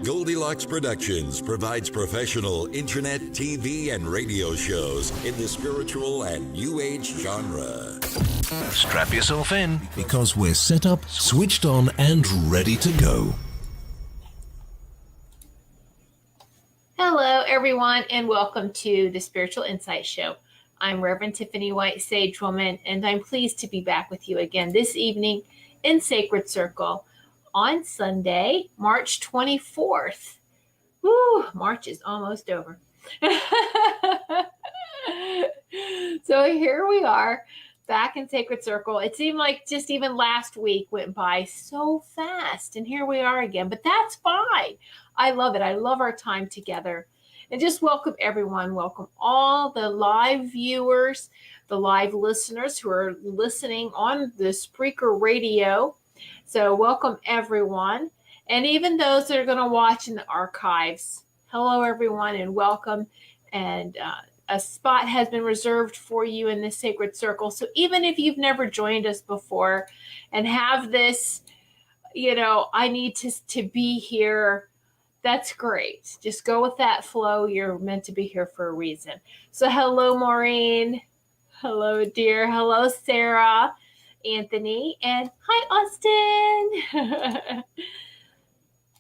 Goldylocks Productions provides professional internet, TV, and radio shows in the spiritual and New Age genre. Strap yourself in, because we're set up, switched on, and ready to go. Hello, everyone, and welcome to the Spiritual Insight Show. I'm Reverend Tiffany White Sage Woman, and I'm pleased to be back with you again this evening in Sacred Circle on Sunday, March 24th. Woo, March is almost over. So here we are back in Sacred Circle. It seemed like just even last week went by so fast, and here we are again, but that's fine. I love it. I love our time together. And just welcome everyone. Welcome all the live viewers, the live listeners who are listening on the Spreaker radio. So welcome everyone. And even those that are going to watch in the archives. Hello everyone and welcome. And a spot has been reserved for you in this Sacred Circle. So even if you've never joined us before and have this, I need to be here, that's great. Just go with that flow. You're meant to be here for a reason. So hello, Maureen. Hello, dear. Hello, Sarah, Anthony, and hi, Austin.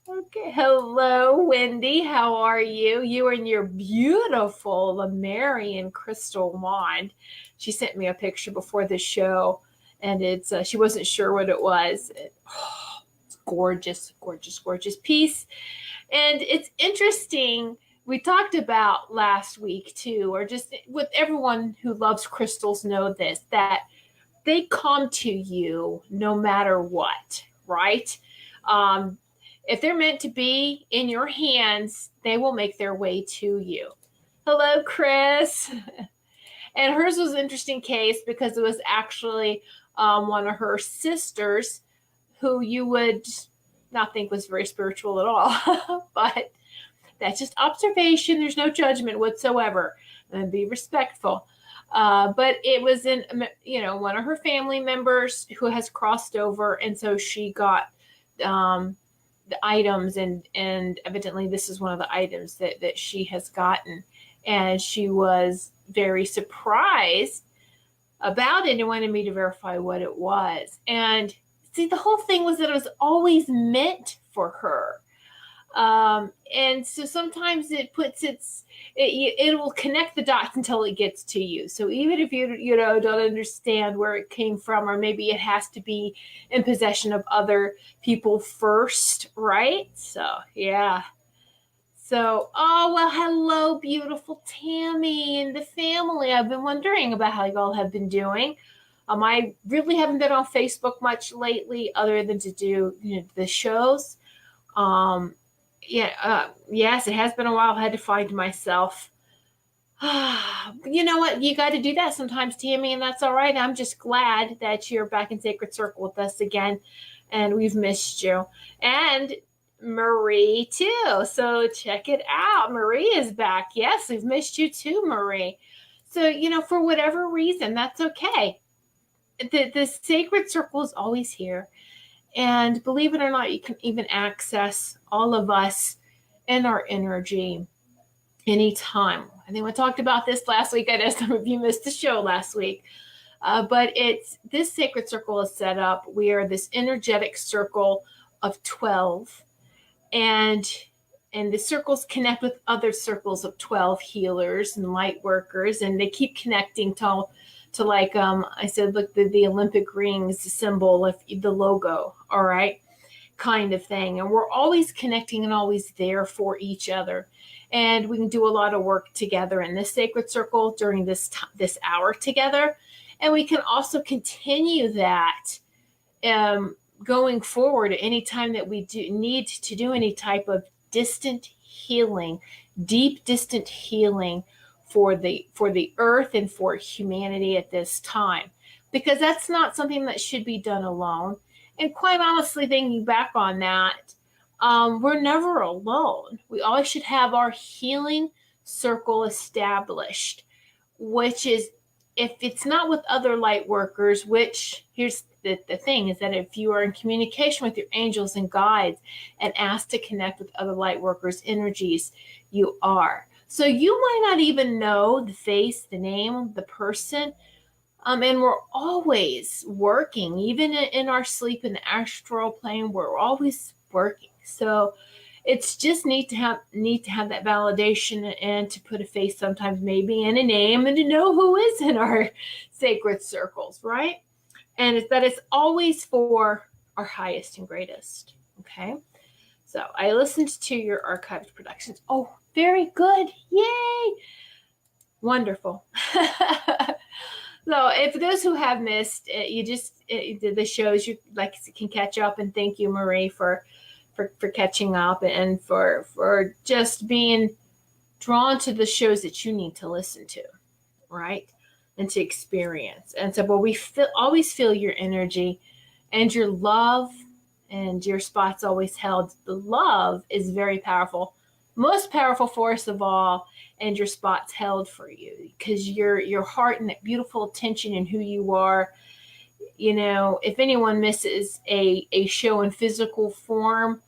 Okay. Hello, Wendy. How are you? You and your beautiful Lemurian crystal wand. She sent me a picture before the show, and it's she wasn't sure what it was. It's gorgeous, gorgeous, gorgeous piece. And it's interesting, we talked about last week too, or just with everyone who loves crystals know this, that they come to you no matter what, right? If they're meant to be in your hands, they will make their way to you. Hello, Chris. And hers was an interesting case because it was actually one of her sisters who you would not think was very spiritual at all, but that's just observation. There's no judgment whatsoever, and be respectful. But it was in, one of her family members who has crossed over, and so she got the items, and evidently this is one of the items that she has gotten, and she was very surprised about it and wanted me to verify what it was. And see, the whole thing was that it was always meant for her. And so sometimes it will connect the dots until it gets to you. So even if you don't understand where it came from, or maybe it has to be in possession of other people first, right? So, yeah. So, hello, beautiful Tammy and the family. I've been wondering about how you all have been doing. I really haven't been on Facebook much lately, other than to do the shows. Yes, it has been a while. I had to find myself. You know what? You got to do that sometimes, Tammy, and that's all right. I'm just glad that you're back in Sacred Circle with us again, and we've missed you. And Marie, too. So check it out. Marie is back. Yes, we've missed you too, Marie. So, for whatever reason, that's okay. The Sacred Circle is always here. And believe it or not, you can even access all of us and our energy anytime. I think we talked about this last week. I know some of you missed the show last week. But this Sacred Circle is set up. We are this energetic circle of 12. And the circles connect with other circles of 12 healers and light workers. And they keep connecting to like I said, look, the Olympic rings, the symbol of the logo, all right, kind of thing. And we're always connecting and always there for each other. And we can do a lot of work together in this Sacred Circle during this hour together. And we can also continue that going forward anytime that we need to do any type of distant healing, deep distant healing for the earth and for humanity at this time, because that's not something that should be done alone. And quite honestly, thinking back on that, we're never alone. We always should have our healing circle established, which is, if it's not with other light workers, which the thing is that if you are in communication with your angels and guides and asked to connect with other light workers' energies, you are. So you might not even know the face, the name, the person. And we're always working, even in our sleep in the astral plane, we're always working. So it's just neat to have that validation and to put a face sometimes maybe and a name and to know who is in our sacred circles, right? And it's always for our highest and greatest. Okay. So I listened to your archived productions. Oh, very good. Yay. Wonderful. So if those who have missed, the shows, you can catch up, and thank you, Marie, for catching up and for just being drawn to the shows that you need to listen to, right? And to experience. And so, but we always feel your energy and your love, and your spot's always held. The love is very powerful, most powerful force of all, and your spot's held for you because your heart and that beautiful attention and who you are. If anyone misses a show in physical form,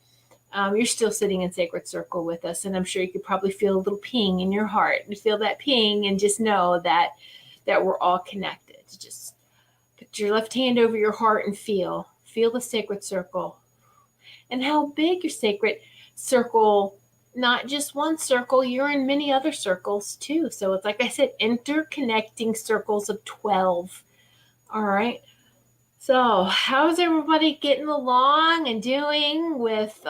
you're still sitting in Sacred Circle with us, and I'm sure you could probably feel a little ping in your heart. And feel that ping, and just know that we're all connected. Just put your left hand over your heart and feel the Sacred Circle, and how big your Sacred Circle. Not just one circle, you're in many other circles too. So it's like I said, interconnecting circles of 12. All right. So how's everybody getting along and doing with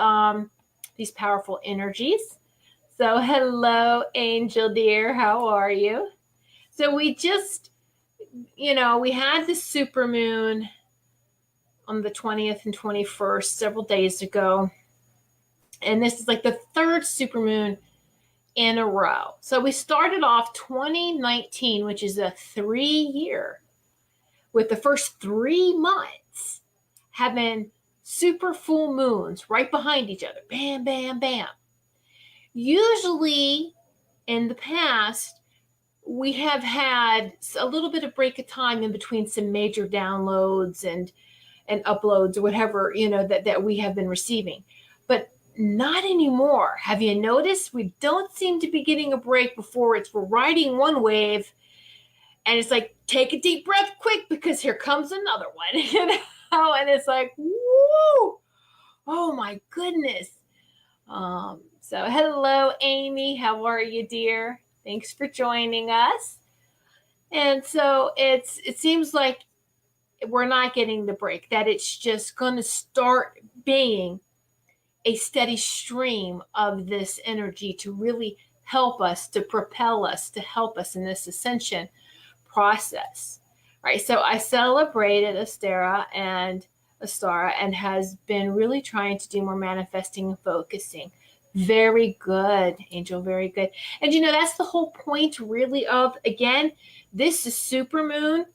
these powerful energies? So hello, Angel dear. How are you? So we just, we had the supermoon on the 20th and 21st several days ago. And this is like the third supermoon in a row. So we started off 2019, which is a 3-year, with the first 3 months having super full moons right behind each other. Bam, bam, bam. Usually in the past, we have had a little bit of break of time in between some major downloads and uploads or whatever, that we have been receiving. But not anymore. Have you noticed we don't seem to be getting a break before we're riding one wave and it's like, take a deep breath quick because here comes another one, and it's like, woo, oh my goodness. So hello, Amy. How are you, dear? Thanks for joining us. And so it seems like we're not getting the break, that it's just going to start being a steady stream of this energy to really help us, to propel us, to help us in this ascension process. Right. So I celebrated Astara and has been really trying to do more manifesting and focusing. Very good, Angel. Very good. And that's the whole point really of, again, this is supermoon.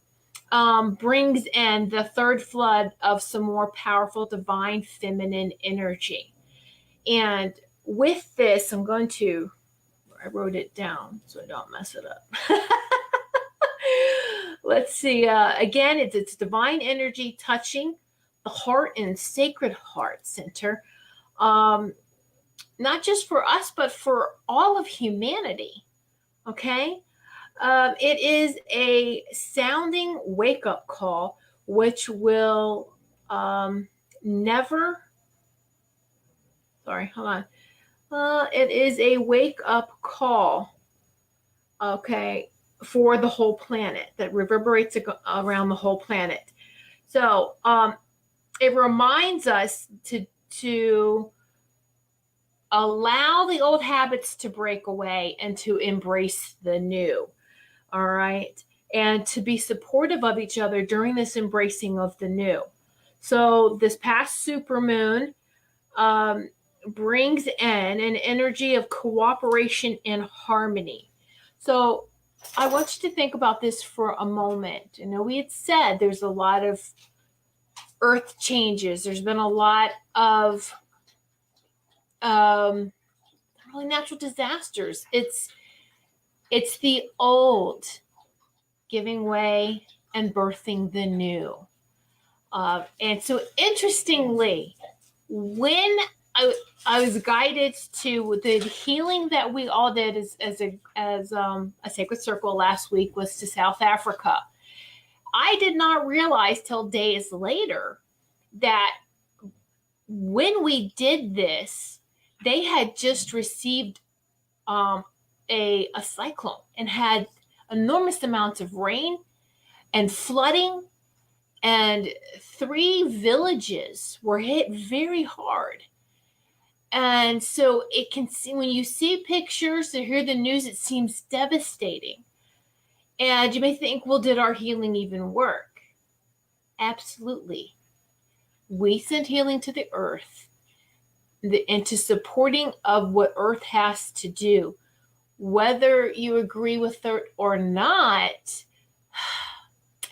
Brings in the third flood of some more powerful divine feminine energy. And with this, I wrote it down so I don't mess it up. Let's see. Again, it's divine energy touching the heart and sacred heart center. Not just for us, but for all of humanity. Okay. It is a sounding wake-up call, which will never... Sorry, hold on. It is a wake-up call, okay, for the whole planet, that reverberates around the whole planet. So it reminds us to allow the old habits to break away and to embrace the new. All right. And to be supportive of each other during this embracing of the new. So this past supermoon brings in an energy of cooperation and harmony. So I want you to think about this for a moment. We had said there's a lot of earth changes. There's been a lot of really natural disasters. It's the old giving way and birthing the new. And so interestingly, when I was guided to the healing that we all did as a sacred circle last week was to South Africa. I did not realize till days later that when we did this, they had just received a cyclone and had enormous amounts of rain and flooding, and 3 villages were hit very hard. And so it can see, when you see pictures or hear the news, it seems devastating. And you may think, well, did our healing even work? Absolutely. We sent healing to the earth and to supporting of what earth has to do. Whether you agree with it or not,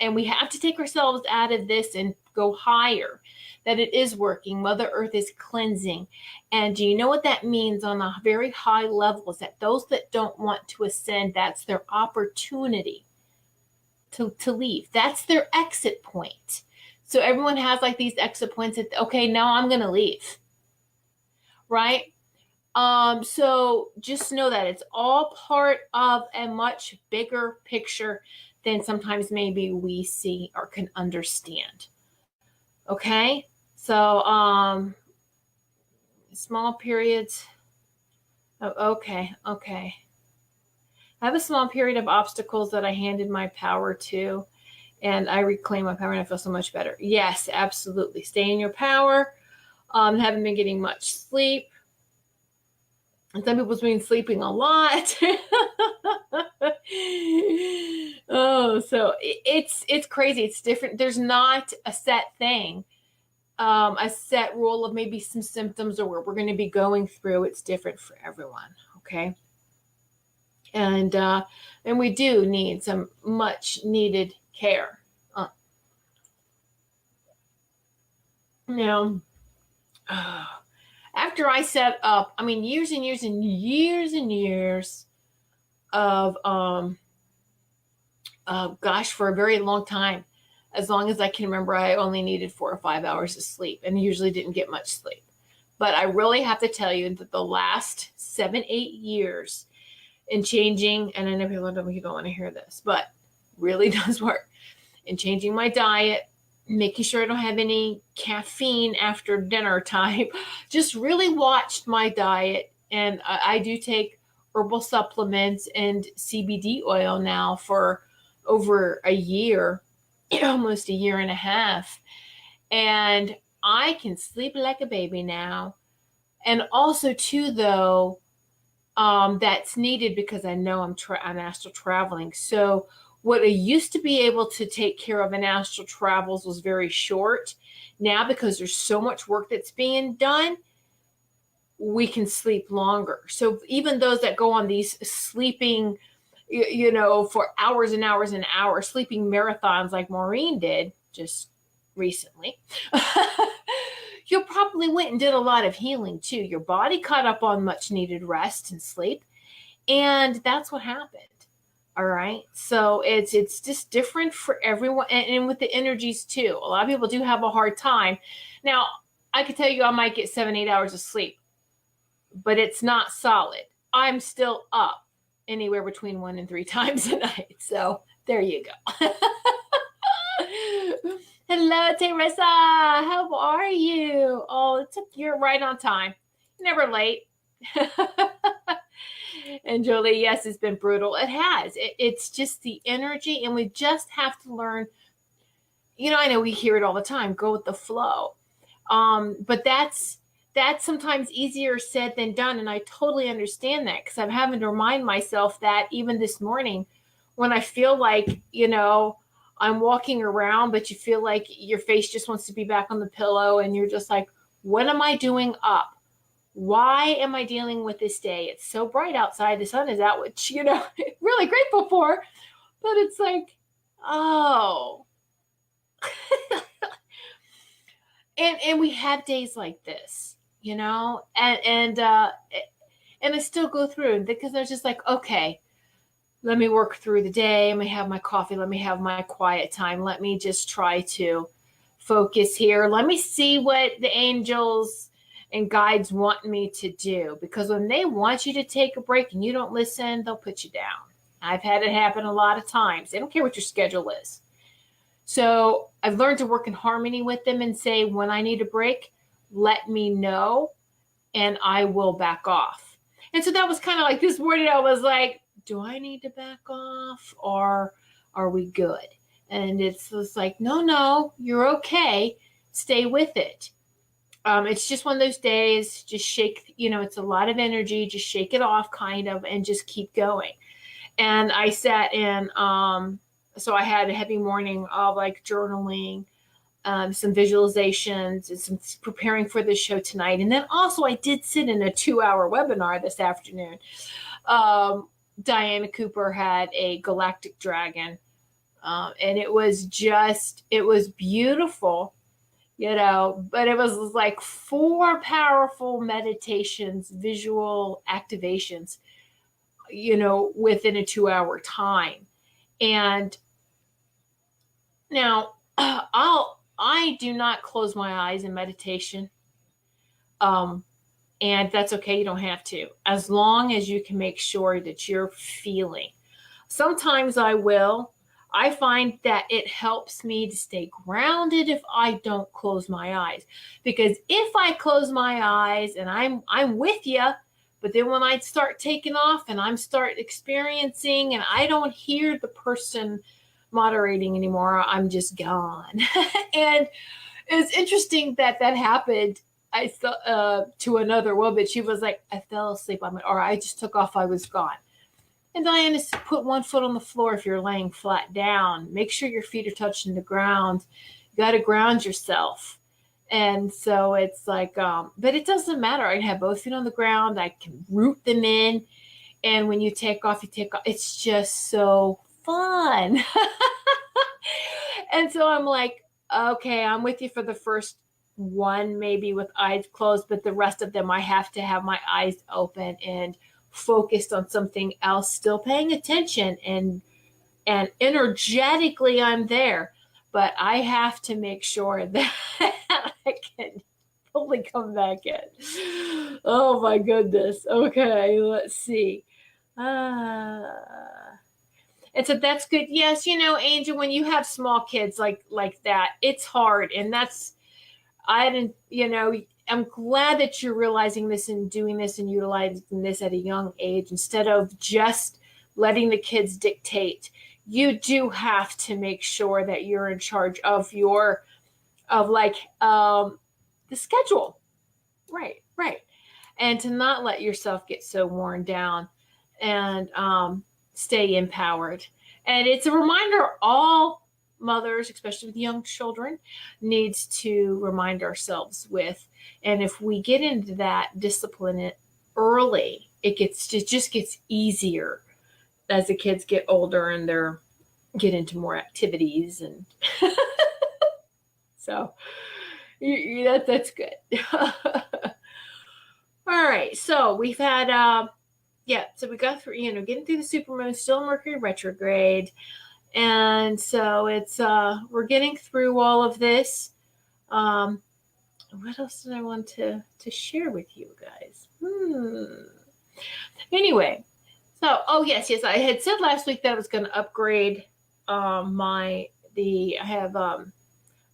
and we have to take ourselves out of this and go higher, that it is working. Mother Earth is cleansing. And do you know what that means on a very high level? Is that those that don't want to ascend, that's their opportunity to leave. That's their exit point. So everyone has like these exit points that, okay, now I'm going to leave. Right? So just know that it's all part of a much bigger picture than sometimes maybe we see or can understand. Okay? So, small periods. Oh, okay. I have a small period of obstacles that I handed my power to, and I reclaim my power and I feel so much better. Yes, absolutely. Stay in your power. Haven't been getting much sleep. And some people's been sleeping a lot. Oh, so it's crazy. It's different. There's not a set thing, a set rule of maybe some symptoms or what we're going to be going through. It's different for everyone. Okay. And we do need some much needed care. Now, after I set up, I mean, years and years and years and years of, gosh, for a very long time, as long as I can remember, I only needed 4 or 5 hours of sleep and usually didn't get much sleep. But I really have to tell you that the last 7, 8 years in changing, and I know people don't want to hear this, but really does work, in changing my diet, making sure I don't have any caffeine after dinner time, just really watched my diet. And I do take herbal supplements and CBD oil now for over a year, almost a year and a half. And I can sleep like a baby now. And also too, though, that's needed because I know I'm astral traveling. So what I used to be able to take care of in astral travels was very short. Now, because there's so much work that's being done, we can sleep longer. So even those that go on these sleeping, for hours and hours and hours, sleeping marathons like Maureen did just recently, you probably went and did a lot of healing too. Your body caught up on much needed rest and sleep. And that's what happened. All right. So it's just different for everyone. And with the energies too. A lot of people do have a hard time. Now, I could tell you I might get 7, 8 hours of sleep, but it's not solid. I'm still up anywhere between 1 and 3 times a night. So there you go. Hello, Teresa. How are you? Oh, you're right on time. Never late. And Jolie, yes, it's been brutal. It has. It's just the energy, and we just have to learn. I know we hear it all the time, go with the flow. But that's sometimes easier said than done. And I totally understand that, because I'm having to remind myself that even this morning when I feel like, I'm walking around, but you feel like your face just wants to be back on the pillow, and you're just like, what am I doing up? Why am I dealing with this day? It's so bright outside. The sun is out, which, really grateful for. But it's like, oh. and we have days like this, and I still go through, because I was just like, okay, let me work through the day. Let me have my coffee. Let me have my quiet time. Let me just try to focus here. Let me see what the angels and guides want me to do, because when they want you to take a break and you don't listen, they'll put you down. I've had it happen a lot of times. They don't care what your schedule is. So I've learned to work in harmony with them and say, when I need a break, let me know and I will back off. And so that was kind of like this morning. I was like, do I need to back off, or are we good? And it's like, no, you're okay. Stay with it. It's just one of those days, just shake, it's a lot of energy, just shake it off kind of, and just keep going. And I sat in, so I had a heavy morning of like journaling, some visualizations, and some preparing for the show tonight. And then also I did sit in a 2-hour webinar this afternoon. Diana Cooper had a galactic dragon. And it was beautiful, but it was like 4 powerful meditations, visual activations, within a 2-hour time. And now I do not close my eyes in meditation. And that's okay. You don't have to, as long as you can make sure that you're feeling. Sometimes I will. I find that it helps me to stay grounded if I don't close my eyes, because if I close my eyes and I'm with you, but then when I start taking off and I'm start experiencing and I don't hear the person moderating anymore, I'm just gone. And it's interesting that happened. I thought to another woman, she was like, I fell asleep or I just took off, I was gone. And Diana said, put one foot on the floor if you're laying flat down. Make sure your feet are touching the ground. You got to ground yourself. And so it's like, but it doesn't matter. I can have both feet on the ground. I can root them in. And when you take off, It's just so fun. And so I'm like, okay, I'm with you for the first one, maybe with eyes closed, but the rest of them, I have to have my eyes open and focused on something else, still paying attention, and energetically I'm there, but I have to make sure that I can fully come back in. Oh my goodness. Okay, let's see. And so that's good. Yes, Angel, when you have small kids like that, it's hard. And I'm glad that you're realizing this and doing this and utilizing this at a young age instead of just letting the kids dictate. You do have to make sure that you're in charge of the schedule. Right. And to not let yourself get so worn down, and stay empowered. And it's a reminder all mothers, especially with young children, needs to remind ourselves with. And if we get into that discipline early, it just gets easier as the kids get older and get into more activities. And so that's good. All right. So we've had, so we got through, getting through the supermoon, still Mercury retrograde. And so it's, we're getting through all of this. What else did I want to share with you guys? Anyway, so, yes, I had said last week that I was going to upgrade, I have, a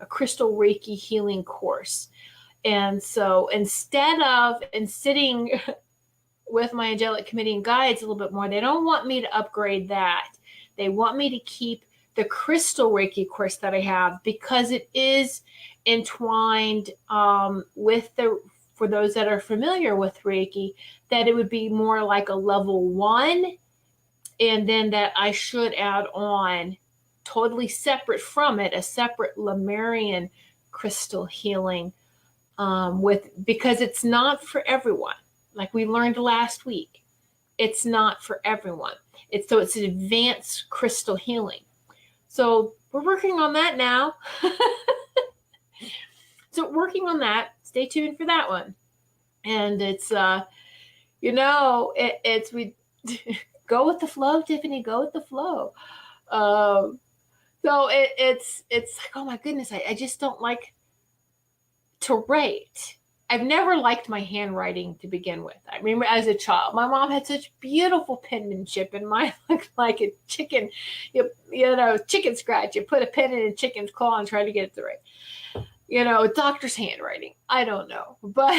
crystal Reiki healing course. And so instead of sitting with my angelic committee and guides a little bit more, they don't want me to upgrade that. They want me to keep the crystal Reiki course that I have, because it is entwined for those that are familiar with Reiki, that it would be more like a level 1. And then that I should add on, totally separate from it, a separate Lemurian crystal healing, because it's not for everyone. Like we learned last week, it's not for everyone. It's an advanced crystal healing. So we're working on that now. So working on that. Stay tuned for that one. And it's, we go with the flow, Tiffany. Go with the flow. So So it's like, oh my goodness, I just don't like to write. I've never liked my handwriting to begin with. I remember as a child, my mom had such beautiful penmanship, and mine looked like a chicken, chicken scratch. You put a pen in a chicken's claw and try to get it to write. Doctor's handwriting. I don't know, but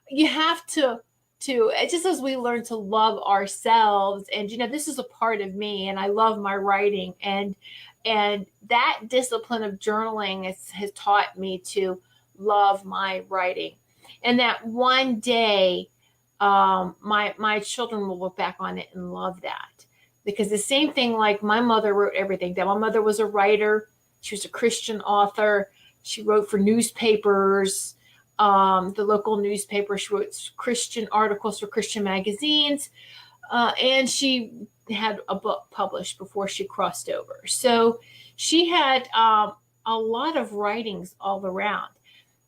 you have to just as we learn to love ourselves, and this is a part of me, and I love my writing, and that discipline of journaling has taught me to love my writing, and that one day my children will look back on it and love that, because the same thing, like my mother wrote everything down. My mother was a writer. She was a Christian author. She wrote for newspapers, the local newspaper. She wrote Christian articles for Christian magazines, and she had a book published before she crossed over. So she had a lot of writings all around.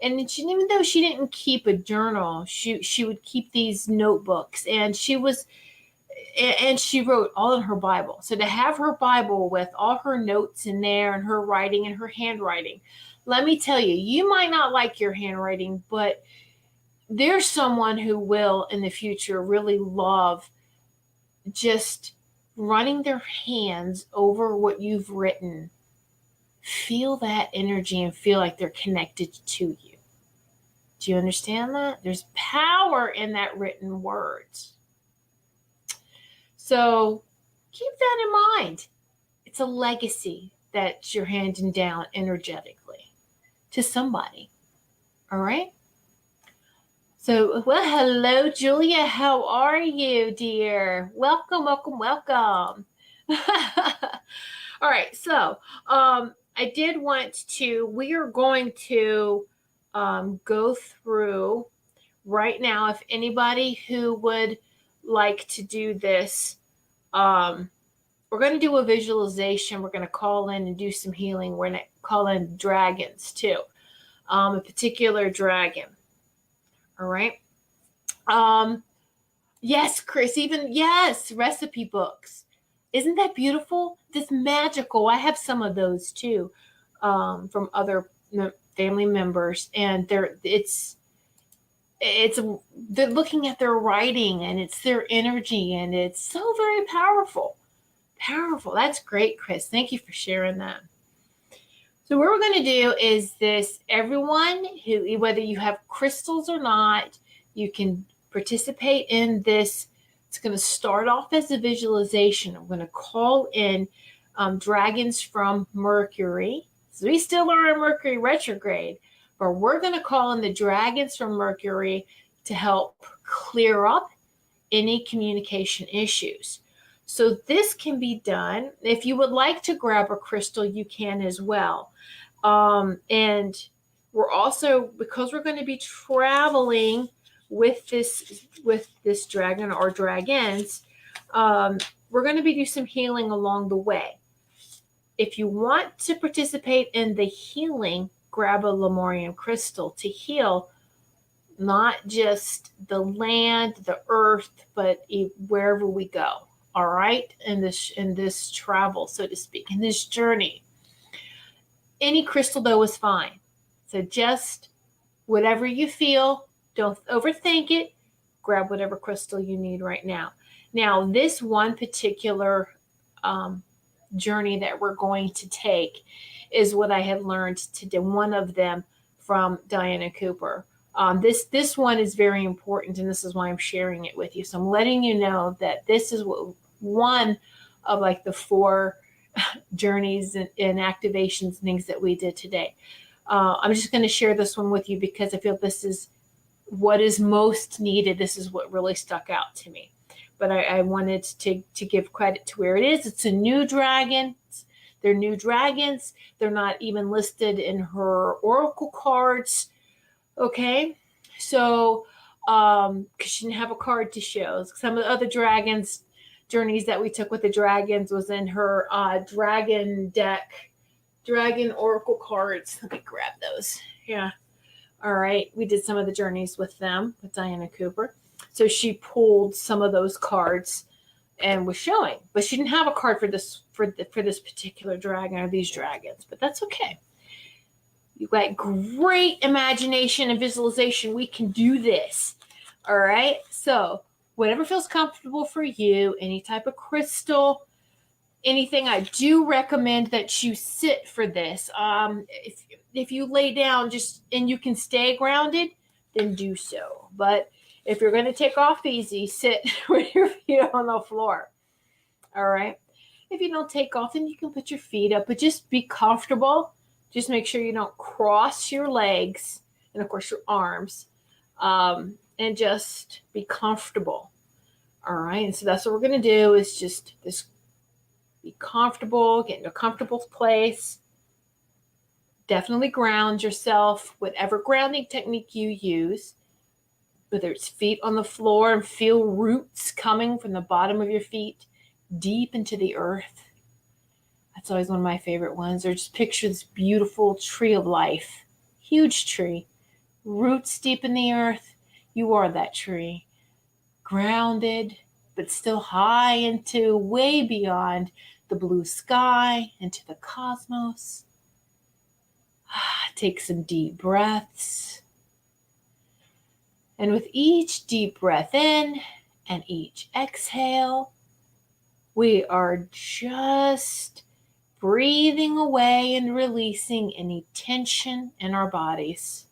And even though she didn't keep a journal, she would keep these notebooks, and she wrote all in her Bible. So to have her Bible with all her notes in there, and her writing and her handwriting, let me tell you, you might not like your handwriting, but there's someone who will in the future really love just running their hands over what you've written. Feel that energy and feel like they're connected to you. Do you understand that? There's power in that written words. So keep that in mind. It's a legacy that you're handing down energetically to somebody. All right? So, well, hello, Julia. How are you, dear? Welcome, welcome, welcome. All right. So, I did want to, we are going to go through right now. If anybody who would like to do this, we're going to do a visualization. We're going to call in and do some healing. We're going to call in dragons too, a particular dragon. All right. Yes, Chris, yes, recipe books. Isn't that beautiful? This magical. I have some of those too, from other family members, and they're looking at their writing, and it's their energy, and it's so very powerful. That's great, Chris. Thank you for sharing that. So what we're going to do is this, everyone who, whether you have crystals or not, you can participate in this. It's going to start off as a visualization. I'm going to call in dragons from Mercury. So we still are in Mercury retrograde, but we're going to call in the dragons from Mercury to help clear up any communication issues. So this can be done. If you would like to grab a crystal, you can as well. And we're also, because we're going to be traveling with this dragon or dragons, we're going to be doing some healing along the way. If you want to participate in the healing, grab a Lemurian crystal to heal not just the land, the earth, but wherever we go. All right, in this travel, so to speak, in this journey. Any crystal though is fine. So just whatever you feel, don't overthink it. Grab whatever crystal you need right now. Now, this one particular journey that we're going to take is what I had learned to do. One of them from Diana Cooper. This one is very important, and this is why I'm sharing it with you. So I'm letting you know that this is one of like the 4 journeys and activations and things that we did today. I'm just going to share this one with you because I feel this is what is most needed. This is what really stuck out to me. But I wanted to give credit to where it is. It's a new dragon. They're new dragons. They're not even listed in her oracle cards. Okay, so because she didn't have a card to show. Some of the other dragons journeys that we took with the dragons was in her dragon deck, dragon oracle cards. Let me grab those. Yeah. All right. We did some of the journeys with them, with Diana Cooper. So she pulled some of those cards and was showing, but she didn't have a card for this particular dragon or these dragons, but that's okay. You've got great imagination and visualization. We can do this. All right. So whatever feels comfortable for you, any type of crystal, anything, I do recommend that you sit for this. If you lay down and you can stay grounded, then do so. But if you're going to take off easy, sit with your feet on the floor. All right. If you don't take off, then you can put your feet up, but just be comfortable. Just make sure you don't cross your legs and, of course, your arms, and just be comfortable. All right. And so that's what we're going to do is just be comfortable, get into a comfortable place. Definitely ground yourself, whatever grounding technique you use, whether it's feet on the floor and feel roots coming from the bottom of your feet deep into the earth. That's always one of my favorite ones. Or just picture this beautiful tree of life, huge tree, roots deep in the earth. You are that tree, grounded, but still high into way beyond the blue sky, into the cosmos. Take some deep breaths. And with each deep breath in and each exhale, we are just breathing away and releasing any tension in our bodies.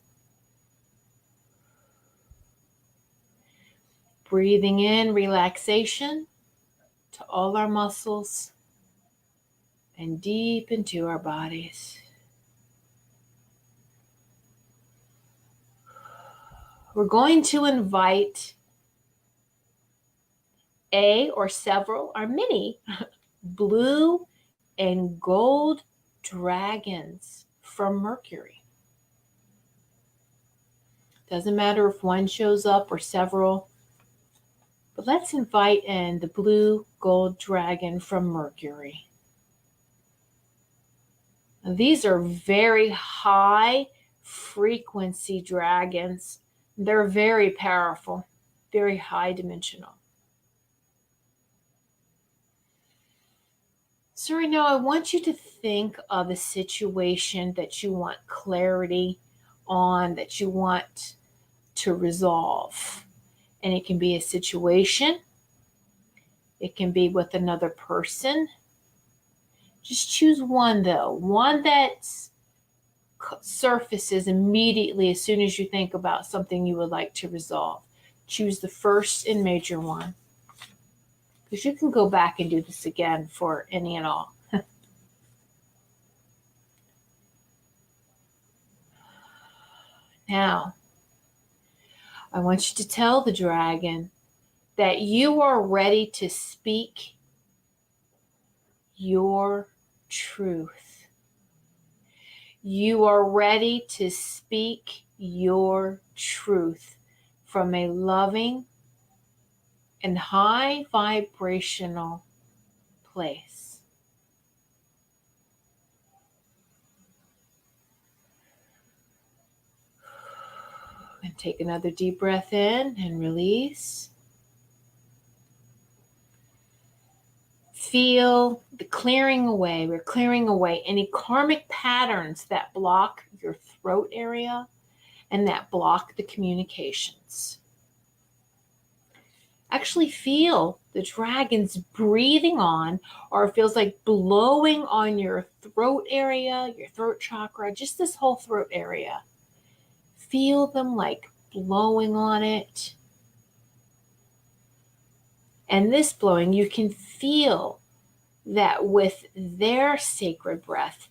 Breathing in relaxation to all our muscles and deep into our bodies. We're going to invite a or several or many blue and gold dragons from Mercury. Doesn't matter if one shows up or several, but let's invite in the blue gold dragon from Mercury. Now, these are very high frequency dragons. They're very powerful, very high dimensional. So right now, I want you to think of a situation that you want clarity on, that you want to resolve. And it can be a situation. It can be with another person. Just choose one, though. One that surfaces immediately as soon as you think about something you would like to resolve. Choose the first and major one. Because you can go back and do this again for any and all. Now, I want you to tell the dragon that you are ready to speak your truth. You are ready to speak your truth from a loving and high vibrational place. And take another deep breath in and release. Feel the clearing away. We're clearing away any karmic patterns that block your throat area and that block the communications. Actually feel the dragons breathing on, or it feels like blowing on your throat area, your throat chakra, just this whole throat area. Feel them like blowing on it. And this blowing, you can feel that with their sacred breath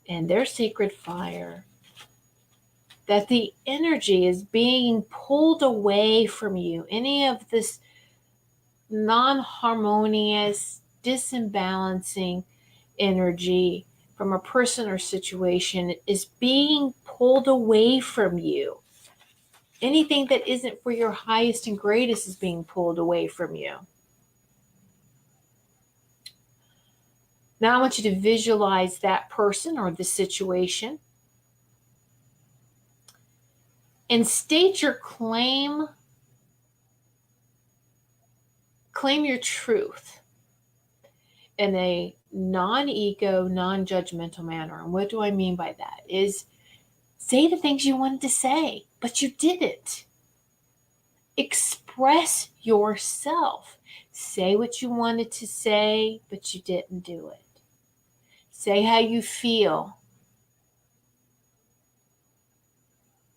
and their sacred fire, that the energy is being pulled away from you. Any of this non-harmonious, disembalancing energy from a person or situation is being pulled away from you. Anything that isn't for your highest and greatest is being pulled away from you. Now I want you to visualize that person or the situation and state your claim Claim your truth in a non-ego, non-judgmental manner. And what do I mean by that? Is say the things you wanted to say, but you didn't. Express yourself. Say what you wanted to say, but you didn't do it. Say how you feel.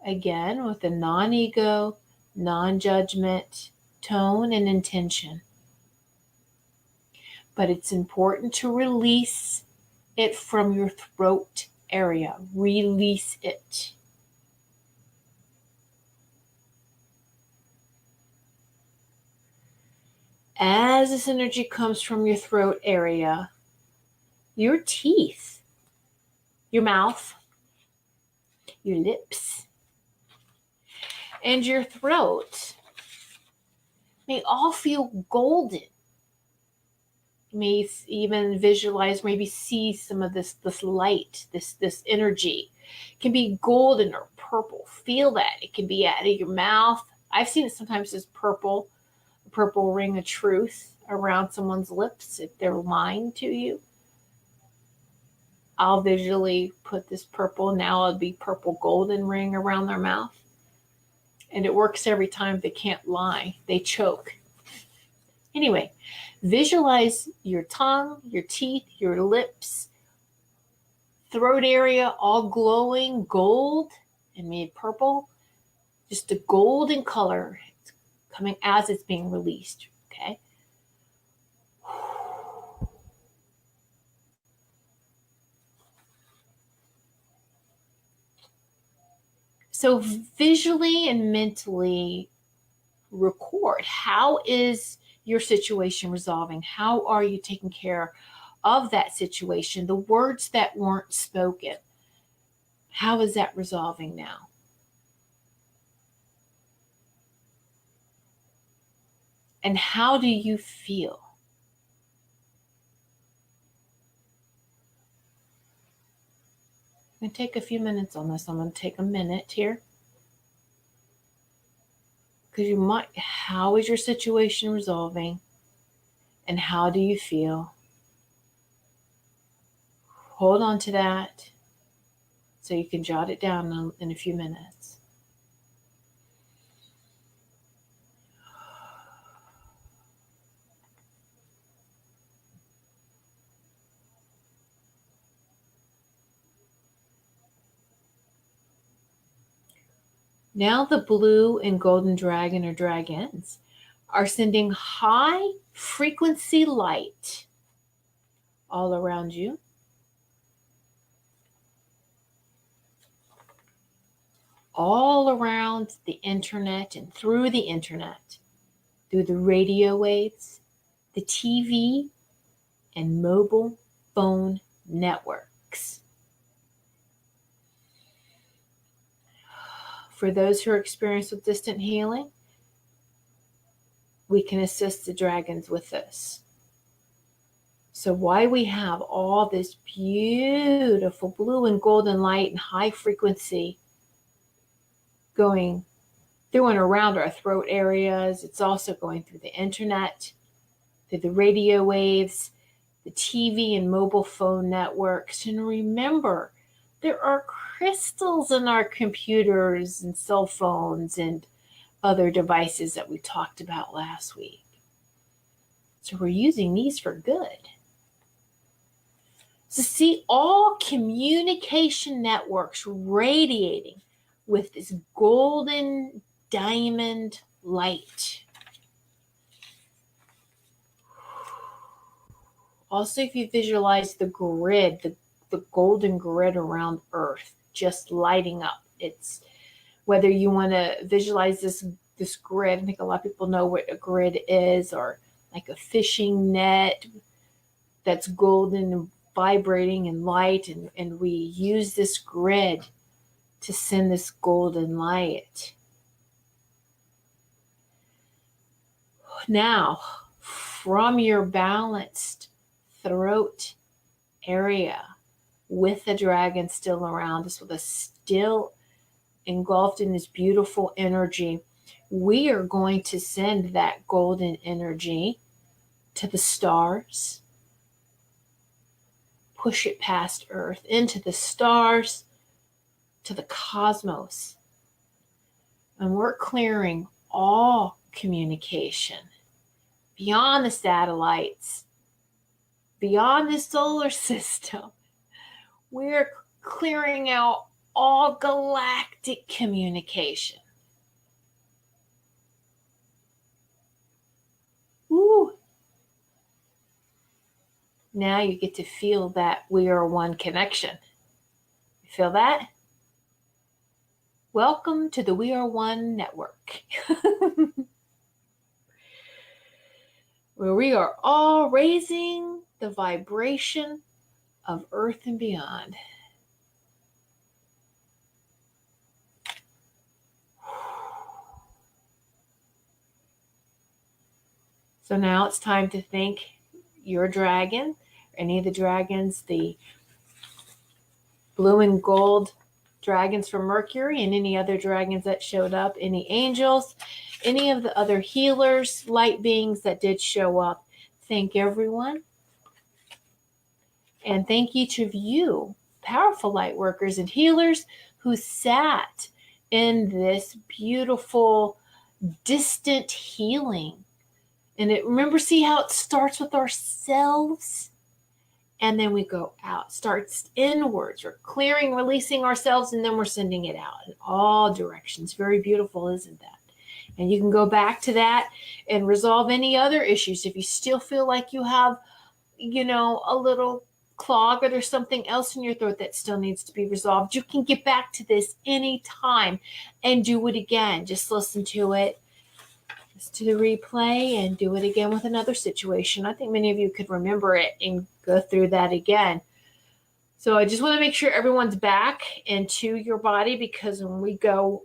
Again, with a non-ego, non-judgment tone and intention. But it's important to release it from your throat area. Release it. As this energy comes from your throat area, your teeth, your mouth, your lips, and your throat may all feel golden. You may even visualize, maybe see some of this light, this energy. It can be golden or purple. Feel that. It can be out of your mouth. I've seen it sometimes as purple ring of truth around someone's lips if they're lying to you. I'll visually put this purple, now it'll be purple golden ring around their mouth. And it works every time. They can't lie. They choke. Anyway, visualize your tongue, your teeth, your lips, throat area all glowing gold and made purple. Just a golden color. It's coming as it's being released. Okay. So visually and mentally record, how is your situation resolving? How are you taking care of that situation? The words that weren't spoken, how is that resolving now? And how do you feel? I'm going to take a few minutes on this. I'm going to take a minute here. Because you might, how is your situation resolving? And how do you feel? Hold on to that so you can jot it down in a few minutes. Now the blue and golden dragon or dragons are sending high frequency light all around you. All around the internet and through the internet, through the radio waves, the TV, and mobile phone networks. For those who are experienced with distant healing, we can assist the dragons with this. So why we have all this beautiful blue and golden light and high frequency going through and around our throat areas, it's also going through the internet, through the radio waves, the TV and mobile phone networks. And remember, there are crystals in our computers and cell phones and other devices that we talked about last week. So we're using these for good. So see all communication networks radiating with this golden diamond light. Also, if you visualize the grid, the golden grid around Earth, just lighting up. It's whether you want to visualize this grid. I think a lot of people know what a grid is, or like a fishing net that's golden and vibrating and light, and we use this grid to send this golden light. Now, from your balanced throat area, with the dragon still around us, with us still engulfed in this beautiful energy, we are going to send that golden energy to the stars. Push it past Earth, into the stars, to the cosmos. And we're clearing all communication beyond the satellites, beyond the solar system. We're clearing out all galactic communication. Ooh. Now you get to feel that we are one connection. You feel that? Welcome to the We Are One Network, where we are all raising the vibration of Earth and beyond. So now it's time to thank your dragon, any of the dragons, the blue and gold dragons from Mercury, and any other dragons that showed up, any angels, any of the other healers, light beings that did show up. Thank everyone. And thank each of you, powerful light workers and healers, who sat in this beautiful, distant healing. And remember, see how it starts with ourselves? And then we go out, starts inwards. We're clearing, releasing ourselves, and then we're sending it out in all directions. Very beautiful, isn't that? And you can go back to that and resolve any other issues. If you still feel like you have, a little clog or there's something else in your throat that still needs to be resolved, you can get back to this anytime and do it again. Just listen to it. To the replay and do it again with another situation. I think many of you could remember it and go through that again. So I just want to make sure everyone's back into your body, because when we go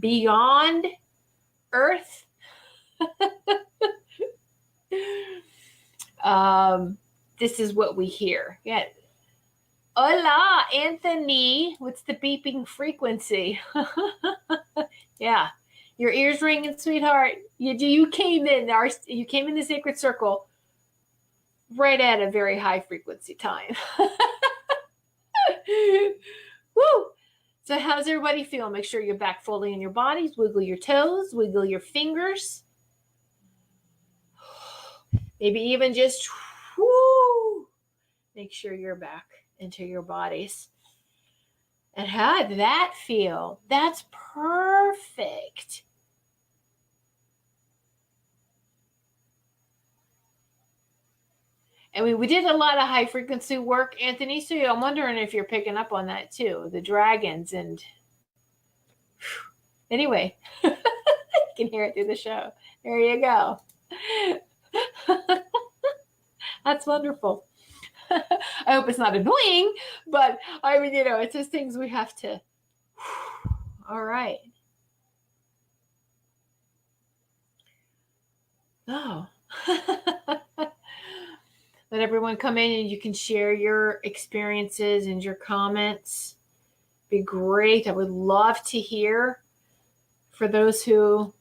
beyond Earth, this is what we hear. Yeah. Hola, Anthony. What's the beeping frequency? Yeah. Your ears ringing, sweetheart. You came in the sacred circle right at a very high frequency time. Woo! So how's everybody feel? Make sure you're back fully in your bodies. Wiggle your toes, wiggle your fingers. Maybe even just whoo. Make sure you're back into your bodies. And how did that feel? That's perfect. And we did a lot of high frequency work, Anthony, so I'm wondering if you're picking up on that too, the dragons. And anyway, you can hear it through the show. There you go. That's wonderful. I hope it's not annoying, but I mean, it's just things we have to. All right. Oh. Let everyone come in and you can share your experiences and your comments. Be great. I would love to hear for those who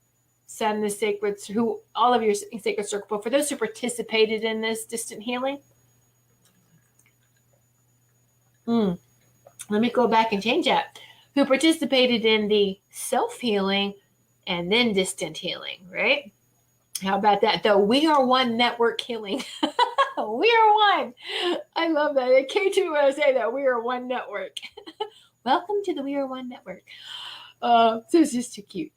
send the all of your sacred circle, but for those who participated in this distant healing. Let me go back and change that. Who participated in the self-healing and then distant healing, right? How about that? The We Are One Network healing. We are one. I love that. It came to me when I say that. We are one network. Welcome to the We Are One Network. So it's just too cute.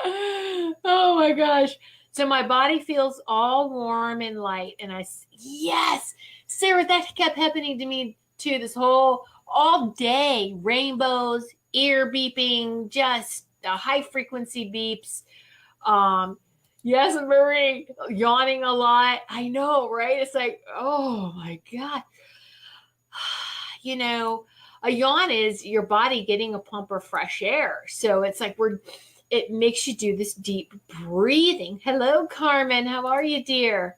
Oh my gosh. So my body feels all warm and light. And yes, Sarah, that kept happening to me too. This all day, rainbows, ear beeping, just the high frequency beeps. Yes, Marie, yawning a lot. I know, right? It's like, oh my God. A yawn is your body getting a pump of fresh air. So it's like it makes you do this deep breathing. Hello, Carmen. How are you, dear?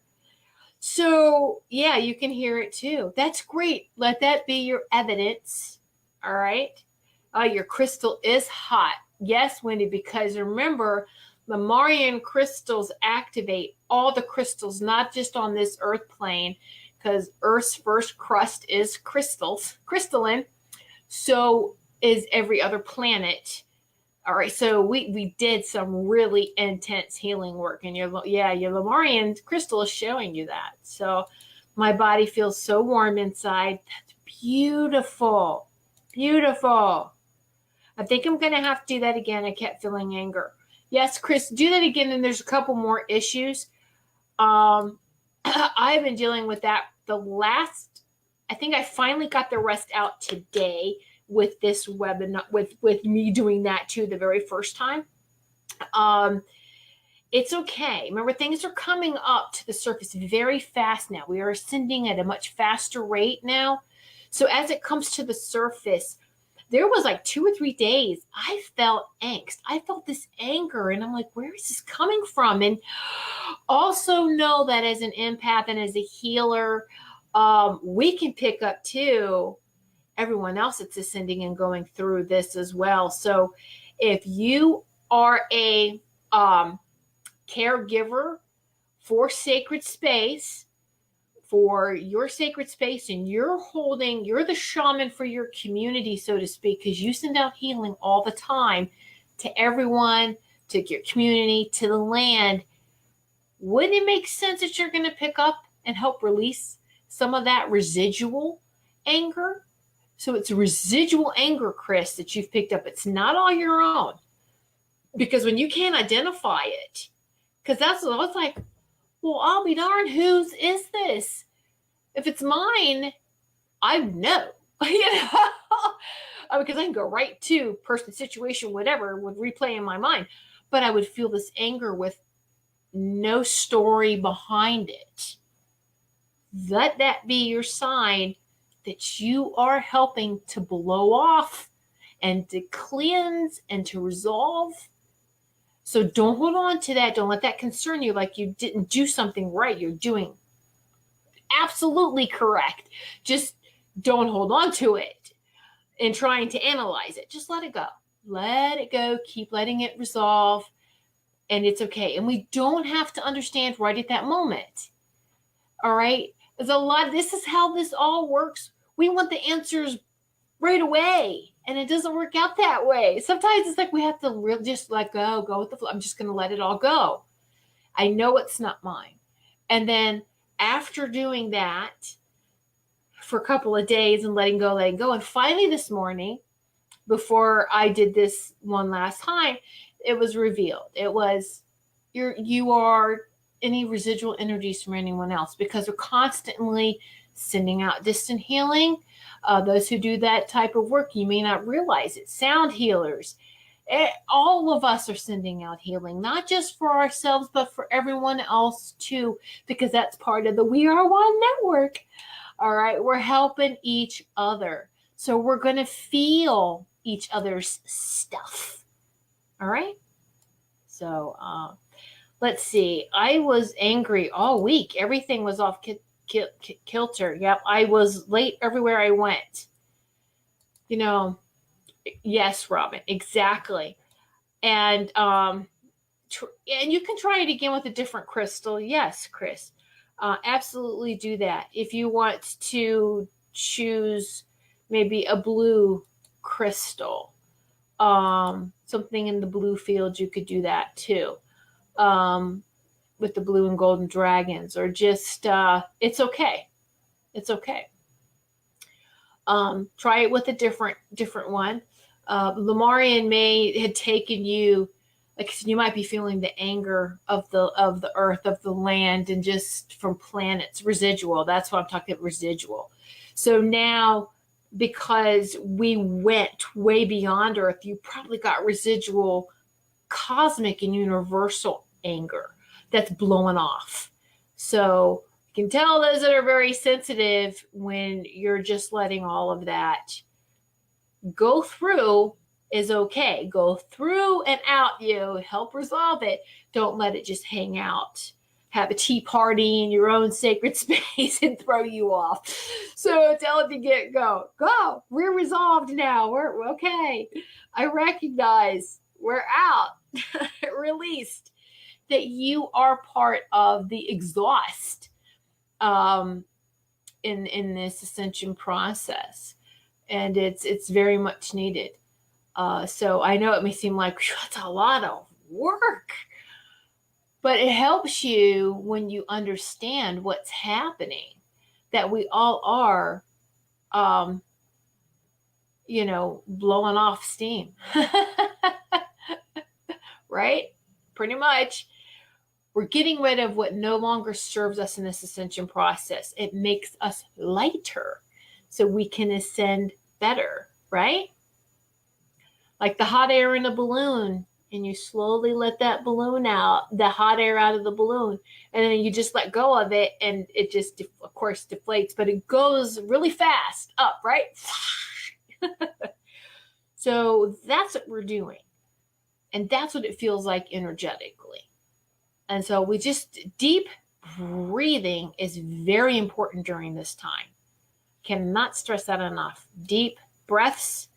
So yeah, you can hear it too. That's great. Let that be your evidence. All right. Your crystal is hot. Yes, Wendy, because remember, Lemurian crystals activate all the crystals, not just on this earth plane, because Earth's first crust is crystalline. So is every other planet. All right, so we did some really intense healing work, and your Lemurian crystal is showing you that. So my body feels so warm inside. That's beautiful, beautiful. I think I'm going to have to do that again. I kept feeling anger. Yes, Chris, do that again, and there's a couple more issues. I've been dealing with that I think I finally got the rest out today with this webinar, with me doing that too the very first time. It's okay. Remember, things are coming up to the surface very fast now. We are ascending at a much faster rate now. So as it comes to the surface, there was like 2 or 3 days I felt angst. I felt this anger, and I'm like, where is this coming from? And also know that as an empath and as a healer, we can pick up too everyone else that's ascending and going through this as well. So if you are a caregiver for sacred space, for your sacred space, and you're the shaman for your community, so to speak, because you send out healing all the time to everyone, to your community, to the land, wouldn't it make sense that you're going to pick up and help release some of that residual anger? So it's residual anger, Chris, that you've picked up. It's not all your own. Because when you can't identify it, because that's what I was like, well, I'll be darned, whose is this? If it's mine, I know. Because I can go right to person, situation, whatever, would replay in my mind. But I would feel this anger with no story behind it. Let that be your sign that you are helping to blow off and to cleanse and to resolve. So don't hold on to that. Don't let that concern you like you didn't do something right. You're doing absolutely correct. Just don't hold on to it and trying to analyze it. Just let it go. Let it go. Keep letting it resolve. And it's okay. And we don't have to understand right at that moment. All right? There's a lot. This is how this all works. We want the answers right away. And it doesn't work out that way. Sometimes it's like we have to just let go with the flow. I'm just going to let it all go. I know it's not mine. And then after doing that for a couple of days and letting go, and finally this morning, before I did this one last time, it was revealed. It was, you are any residual energies from anyone else, because we're constantly sending out distant healing. Those who do that type of work, you may not realize it. Sound healers, all of us are sending out healing, not just for ourselves, but for everyone else too, because that's part of the We Are One network. All right, we're helping each other. So we're going to feel each other's stuff. All right. So let's see. I was angry all week. Everything was off kilter. Yep, I was late everywhere I went. Yes, Robin, exactly. And and you can try it again with a different crystal. Yes, Chris, absolutely do that. If you want to choose maybe a blue crystal, something in the blue field, you could do that too. With the blue and golden dragons, or just it's okay. It's okay. Try it with a different one. Lemurian may had taken you, like you might be feeling the anger of the earth, of the land, and just from planets, residual. That's what I'm talking about, residual. So now, because we went way beyond Earth, you probably got residual cosmic and universal anger that's blowing off. So you can tell those that are very sensitive when you're just letting all of that go through is okay. Go through and out, help resolve it. Don't let it just hang out. Have a tea party in your own sacred space and throw you off. So tell it to go. We're resolved now. We're okay. I recognize we're out. released, that you are part of the exhaust in this ascension process, and it's very much needed. So I know it may seem like that's a lot of work, but it helps you when you understand what's happening, that we all are, blowing off steam, right? Pretty much. We're getting rid of what no longer serves us in this ascension process. It makes us lighter so we can ascend better, right? Like the hot air in a balloon, and you slowly let that balloon out, the hot air out of the balloon, and then you just let go of it, and it just, of course, deflates, but it goes really fast up, right? So that's what we're doing. And that's what it feels like energetically. And so deep breathing is very important during this time. Cannot stress that enough. Deep breaths,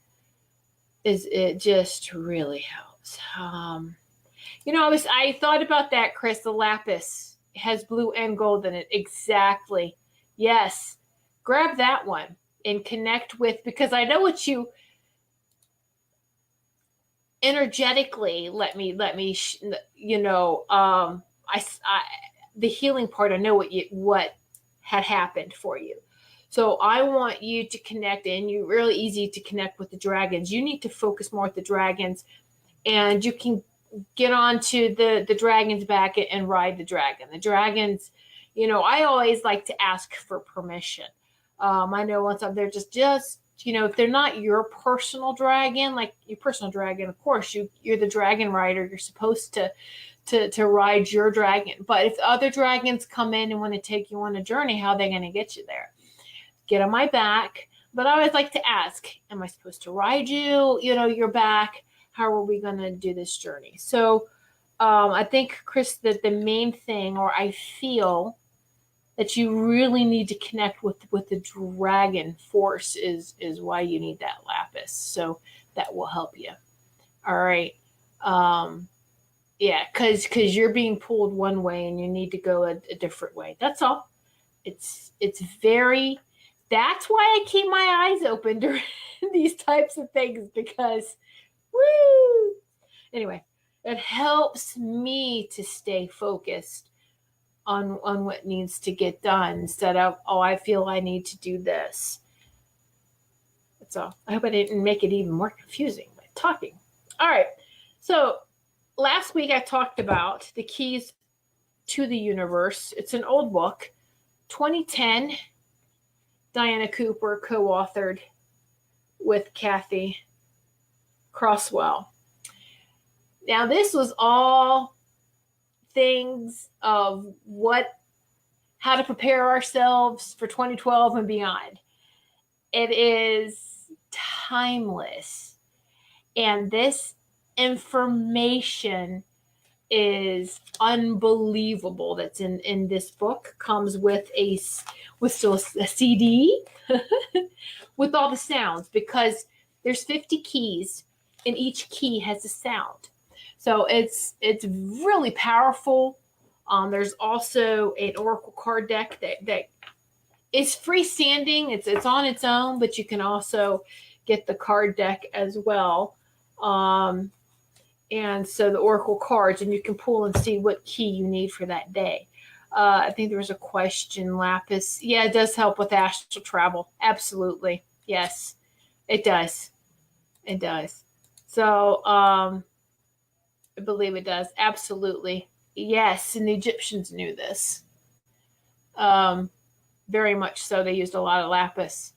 it just really helps. I thought about that, Chris. The lapis has blue and gold in it. Exactly. Yes. Grab that one and connect with, because I know what you energetically, the healing part, I know what had happened for you. So I want you to connect, and you're really easy to connect with the dragons. You need to focus more with the dragons, and you can get onto the dragon's back and ride the dragon. The dragons, I always like to ask for permission. I know once I'm there, just if they're not your personal dragon, like your personal dragon, of course you're the dragon rider. You're supposed to ride your dragon. But if other dragons come in and want to take you on a journey, how are they going to get you there? Get on my back. But I always like to ask, am I supposed to ride you, your back? How are we going to do this journey? So I think, Chris, that the main thing, or I feel that you really need to connect with the dragon force is why you need that lapis. So that will help you. All right. Yeah, because you're being pulled one way and you need to go a different way. That's all. It's very, that's why I keep my eyes open during these types of things, because, woo! Anyway, it helps me to stay focused on what needs to get done, instead of, I feel I need to do this. That's all. I hope I didn't make it even more confusing by talking. All right. So last week I talked about the keys to the universe. It's an old book, 2010. Diana Cooper co-authored with Kathy Crosswell. Now, this was all things of how to prepare ourselves for 2012 and beyond. It is timeless. And this information is unbelievable that's in this book. Comes with a CD with all the sounds, because there's 50 keys and each key has a sound. So it's really powerful. There's also an oracle card deck that is freestanding. It's on its own, but you can also get the card deck as well. And so the oracle cards, and you can pull and see what key you need for that day. I think there was a question, lapis. Yeah, it does help with astral travel. Absolutely. Yes, it does. It does. So I believe it does. Absolutely. Yes, and the Egyptians knew this. Very much so. They used a lot of lapis.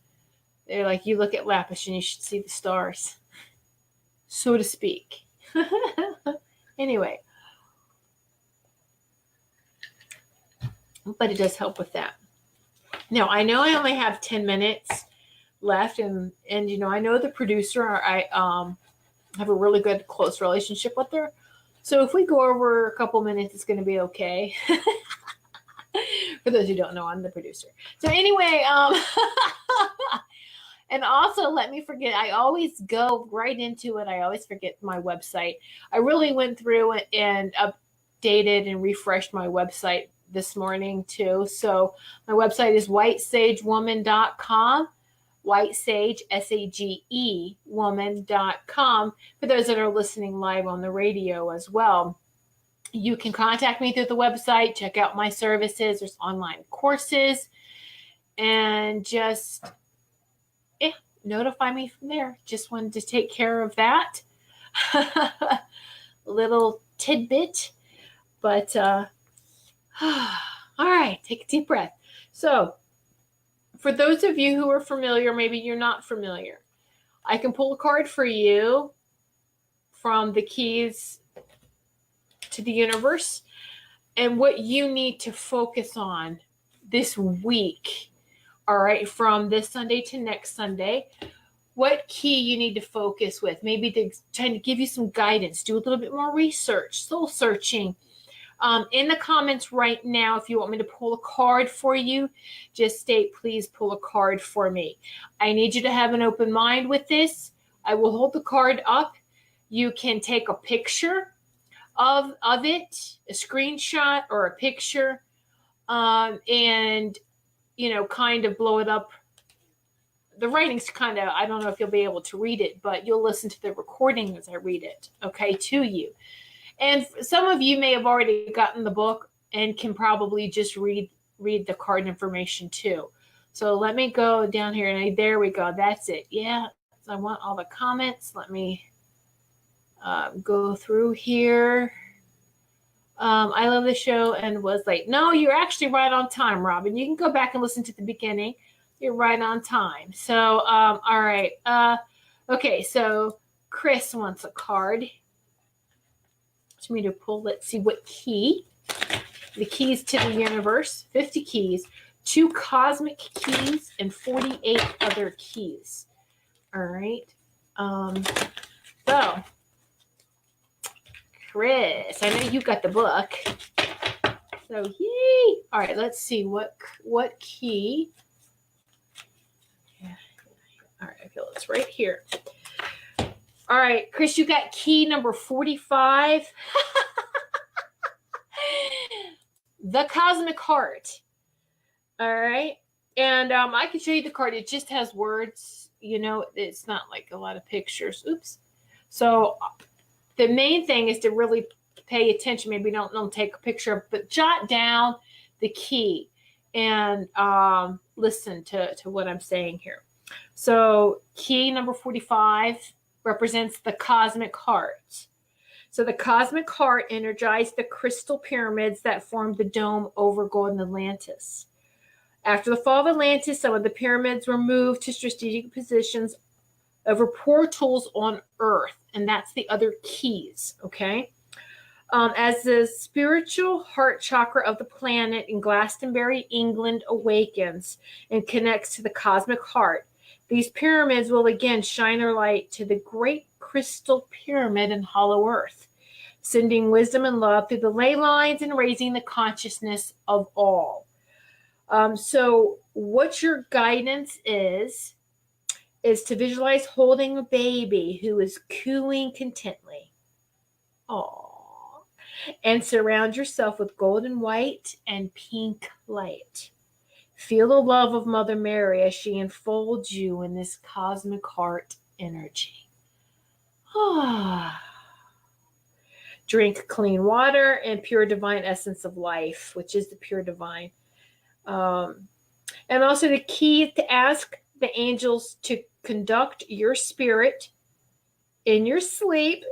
They're like, you look at lapis and you should see the stars, so to speak. Anyway, but it does help with that. Now, I know I only have 10 minutes left, and I know the producer. I have a really good close relationship with her. So if we go over a couple minutes, it's going to be okay. For those who don't know, I'm the producer. So anyway, And also, let me forget, I always go right into it. I always forget my website. I really went through it and updated and refreshed my website this morning too. So my website is whitesagewoman.com. White Sage, SAGE, woman.com. For those that are listening live on the radio as well, you can contact me through the website, check out my services. There's online courses, and just notify me from there. Just wanted to take care of that. Little tidbit. But, all right, take a deep breath. So, for those of you who are familiar, maybe you're not familiar, I can pull a card for you from the keys to the universe and what you need to focus on this week. All right, from this Sunday to next Sunday, what key you need to focus with. Maybe they're trying to give you some guidance, do a little bit more research, soul searching. In the comments right now, if you want me to pull a card for you, just state, please pull a card for me. I need you to have an open mind with this. I will hold the card up. You can take a picture of it, a screenshot or a picture, and kind of blow it up. The writing's kind of, I don't know if you'll be able to read it, but you'll listen to the recording as I read it, okay, to you. And some of you may have already gotten the book and can probably just read the card information too. So let me go down here, and there we go. That's it. Yeah, so I want all the comments. Let me go through here. I love the show and was late. No, you're actually right on time, Robin. You can go back and listen to the beginning. You're right on time. So, all right. Okay, so Chris wants a card. To me to pull, let's see what key. The keys to the universe, 50 keys, 2 cosmic keys, and 48 other keys. All right. So, Chris, I know you got the book. So, yay. All right, let's see what key. Yeah. All right, I feel it's right here. All right, Chris, you got key number 45. The Cosmic Heart. All right. And I can show you the card. It just has words. It's not like a lot of pictures. Oops. So the main thing is to really pay attention. Maybe don't take a picture, but jot down the key and listen to what I'm saying here. So key number 45 represents the cosmic heart. So the cosmic heart energized the crystal pyramids that formed the dome over Golden Atlantis. After the fall of Atlantis, some of the pyramids were moved to strategic positions over portals on Earth, and that's the other keys, okay? As the spiritual heart chakra of the planet in Glastonbury, England awakens and connects to the cosmic heart, these pyramids will again shine their light to the great crystal pyramid in Hollow Earth, sending wisdom and love through the ley lines and raising the consciousness of all. So what your guidance is to visualize holding a baby who is cooing contently. Aww. And surround yourself with golden white and pink light. Feel the love of Mother Mary as she enfolds you in this cosmic heart energy. Drink clean water and pure divine essence of life, which is the pure divine. And also the key is to ask the angels to conduct your spirit in your sleep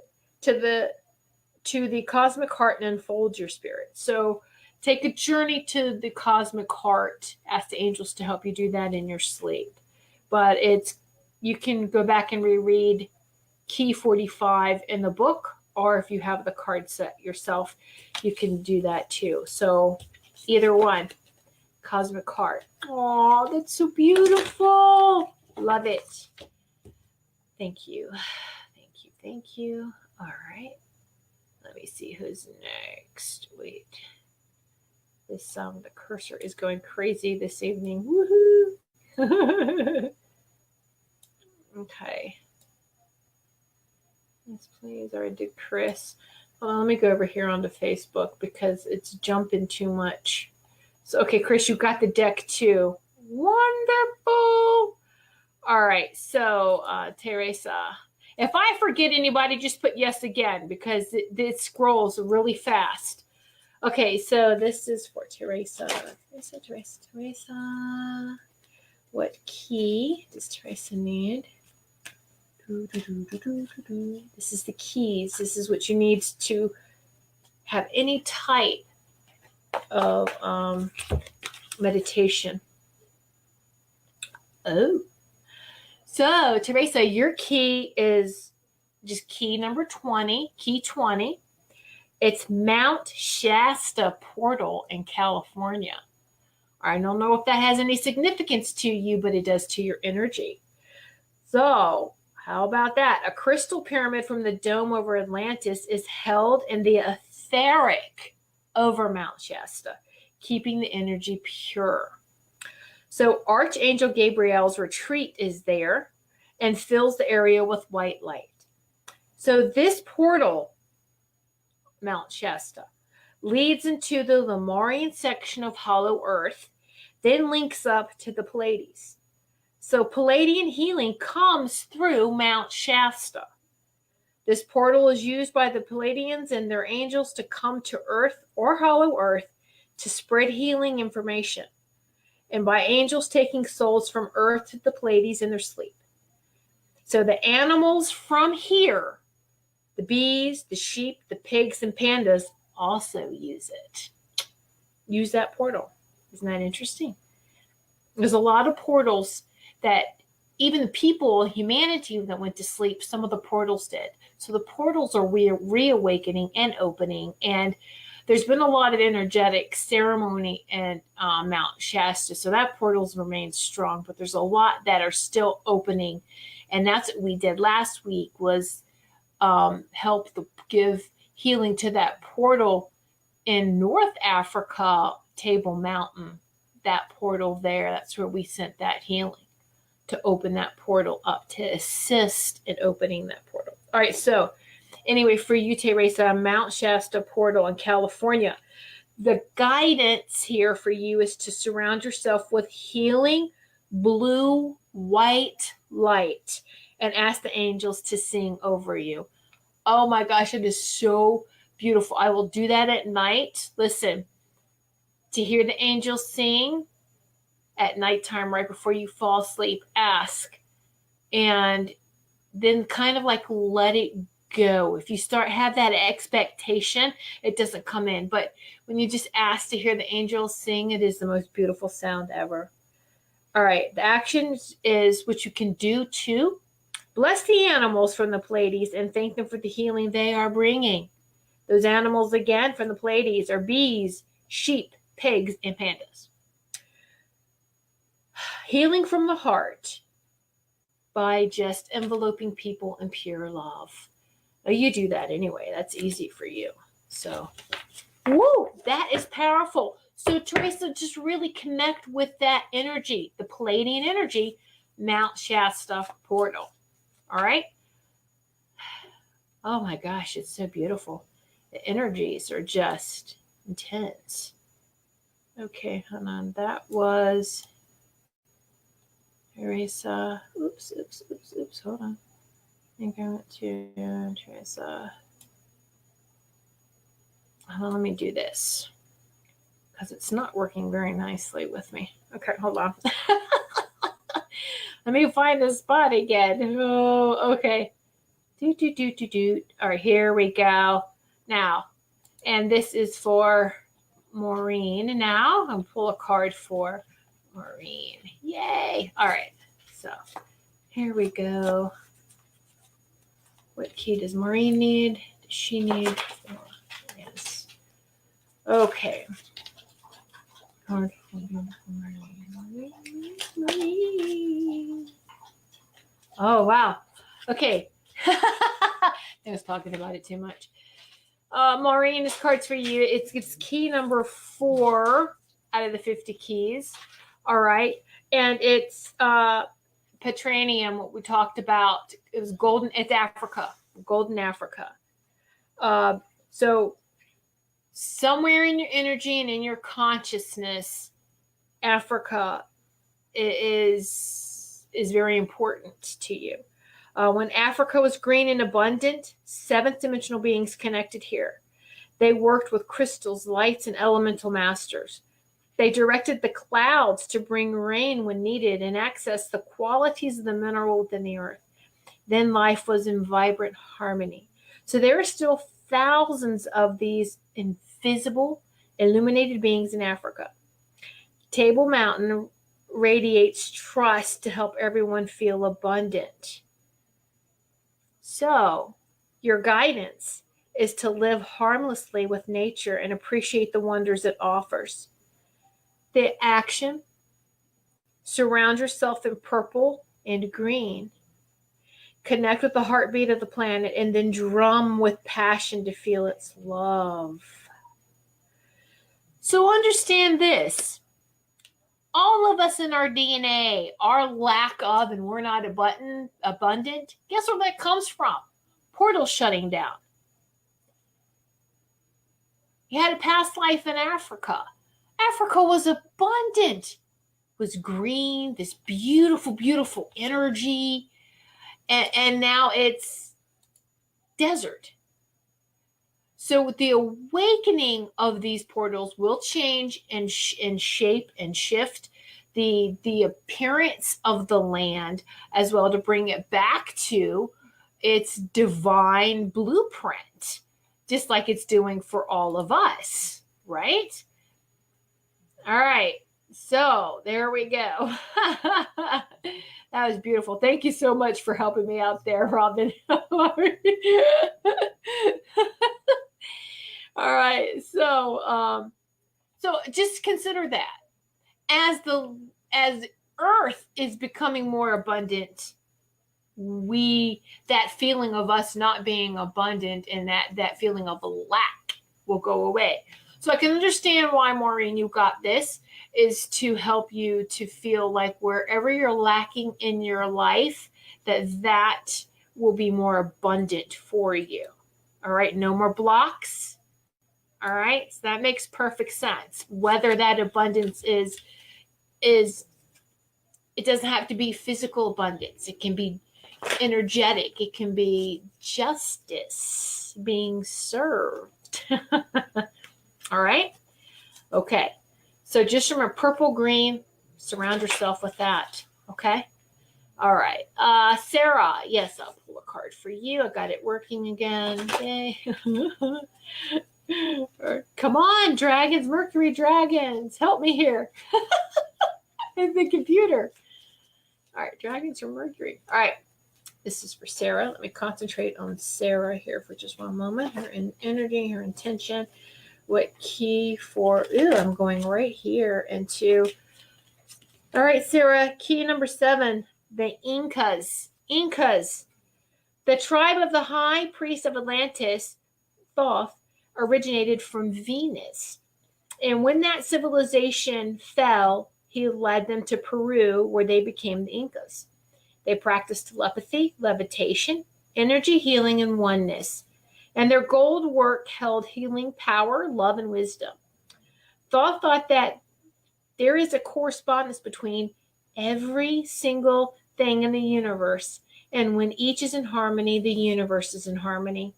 to the cosmic heart and unfold your spirit. So take a journey to the cosmic heart. Ask the angels to help you do that in your sleep. But you can go back and reread key 45 in the book, or if you have the card set yourself, you can do that too. So either one. Cosmic heart. Oh, that's so beautiful. Love it. Thank you. Thank you. Thank you. All right. Let me see who's next. Wait. The cursor is going crazy this evening. Woohoo. Okay. Yes, please. All right, did Chris. Hold on, let me go over here onto Facebook because it's jumping too much. So, okay, Chris, you got the deck too. Wonderful. All right, so Teresa. If I forget anybody, just put yes again because it scrolls really fast. Okay, so this is for Teresa. Teresa. What key does Teresa need? This is the keys. This is what you need to have any type of meditation. Oh. So, Teresa, your key is just key number 20, key 20. It's Mount Shasta Portal in California. I don't know if that has any significance to you, but it does to your energy. So, how about that? A crystal pyramid from the dome over Atlantis is held in the etheric over Mount Shasta, keeping the energy pure. So Archangel Gabriel's retreat is there and fills the area with white light. So this portal, Mount Shasta, leads into the Lemurian section of Hollow Earth, then links up to the Pleiades. So Pleiadian healing comes through Mount Shasta. This portal is used by the Pleiadians and their angels to come to Earth or Hollow Earth to spread healing information, and by angels taking souls from Earth to the Pleiades in their sleep. So the animals from here, the bees, the sheep, the pigs, and pandas also use it. Use that portal. Isn't that interesting? There's a lot of portals that even the people, humanity that went to sleep, some of the portals did. So the portals are reawakening and opening. And there's been a lot of energetic ceremony in Mount Shasta. So that portal's remained strong, but there's a lot that are still opening. And that's what we did last week was help give healing to that portal in North Africa, Table Mountain, that portal there. That's where we sent that healing to open that portal up, to assist in opening that portal. All right, so anyway, for you, Teresa, Mount Shasta portal in California, the guidance here for you is to surround yourself with healing blue, white light and ask the angels to sing over you. Oh my gosh, it is so beautiful. I will do that at night. Listen, to hear the angels sing at nighttime, right before you fall asleep, ask. And then kind of like let it go. If you have that expectation, it doesn't come in. But when you just ask to hear the angels sing, it is the most beautiful sound ever. All right, the actions is what you can do too. Bless the animals from the Pleiades and thank them for the healing they are bringing. Those animals, again, from the Pleiades are bees, sheep, pigs, and pandas. Healing from the heart by just enveloping people in pure love. Now, you do that anyway. That's easy for you. So, woo, that is powerful. So, Teresa, just really connect with that energy, the Pleiadian energy, Mount Shasta portal. All right? Oh my gosh, it's so beautiful. The energies are just intense. Okay, hold on. That was Teresa. Oops. Hold on. I think I went to Teresa. Let me do this because it's not working very nicely with me. Okay, hold on. Let me find the spot again. Oh, okay. All right, here we go. Now, and this is for Maureen. Now, I'm pull a card for Maureen. Yay. All right. So, here we go. What key does Maureen need? Does she need? Yes. Okay. Card for Maureen. Oh, wow. Okay. I was talking about it too much. Maureen, this card's for you. It's key number 4 out of the 50 keys. All right. And it's petranium, what we talked about, it was golden. It's Africa, golden Africa. So somewhere in your energy and in your consciousness, Africa is very important to you. When Africa was green and abundant, seventh dimensional beings connected here. They worked with crystals, lights, and elemental masters. They directed the clouds to bring rain when needed and access the qualities of the mineral within the earth. Then life was in vibrant harmony. So there are still thousands of these invisible, illuminated beings in Africa. Table Mountain radiates trust to help everyone feel abundant. So, your guidance is to live harmlessly with nature and appreciate the wonders it offers. The action, surround yourself in purple and green. Connect with the heartbeat of the planet and then drum with passion to feel its love. So understand this. All of us in our DNA, our lack of, and we're not abundant, guess where that comes from? Portals shutting down. You had a past life in Africa. Africa was abundant. It was green, this beautiful, beautiful energy. And now it's desert. So the awakening of these portals will change and shape and shift the appearance of the land as well, to bring it back to its divine blueprint, just like it's doing for all of us, right? All right. So there we go. That was beautiful. Thank you so much for helping me out there, Robin. All right. So just consider that as Earth is becoming more abundant, that feeling of us not being abundant and that feeling of lack will go away. So I can understand why, Maureen, you got this, is to help you to feel like wherever you're lacking in your life, that will be more abundant for you. All right. No more blocks. All right. So that makes perfect sense. Whether that abundance is it doesn't have to be physical abundance. It can be energetic. It can be justice being served. All right. Okay. So just remember, purple, green, surround yourself with that. Okay. All right. Sarah, yes, I'll pull a card for you. I got it working again. Yay. Come on, dragons, Mercury dragons, help me here. In the computer. All right. Dragons or Mercury. All right. This is for Sarah. Let me concentrate on Sarah here for just one moment. Her energy, her intention. What key for, I'm going right here into, all right, Sarah, key number 7, the Incas. The tribe of the high priest of Atlantis, Thoth, originated from Venus. And when that civilization fell, he led them to Peru, where they became the Incas. They practiced telepathy, levitation, energy healing, and oneness. And their gold work held healing power, love, and wisdom. Thoth thought that there is a correspondence between every single thing in the universe. And when each is in harmony, the universe is in harmony.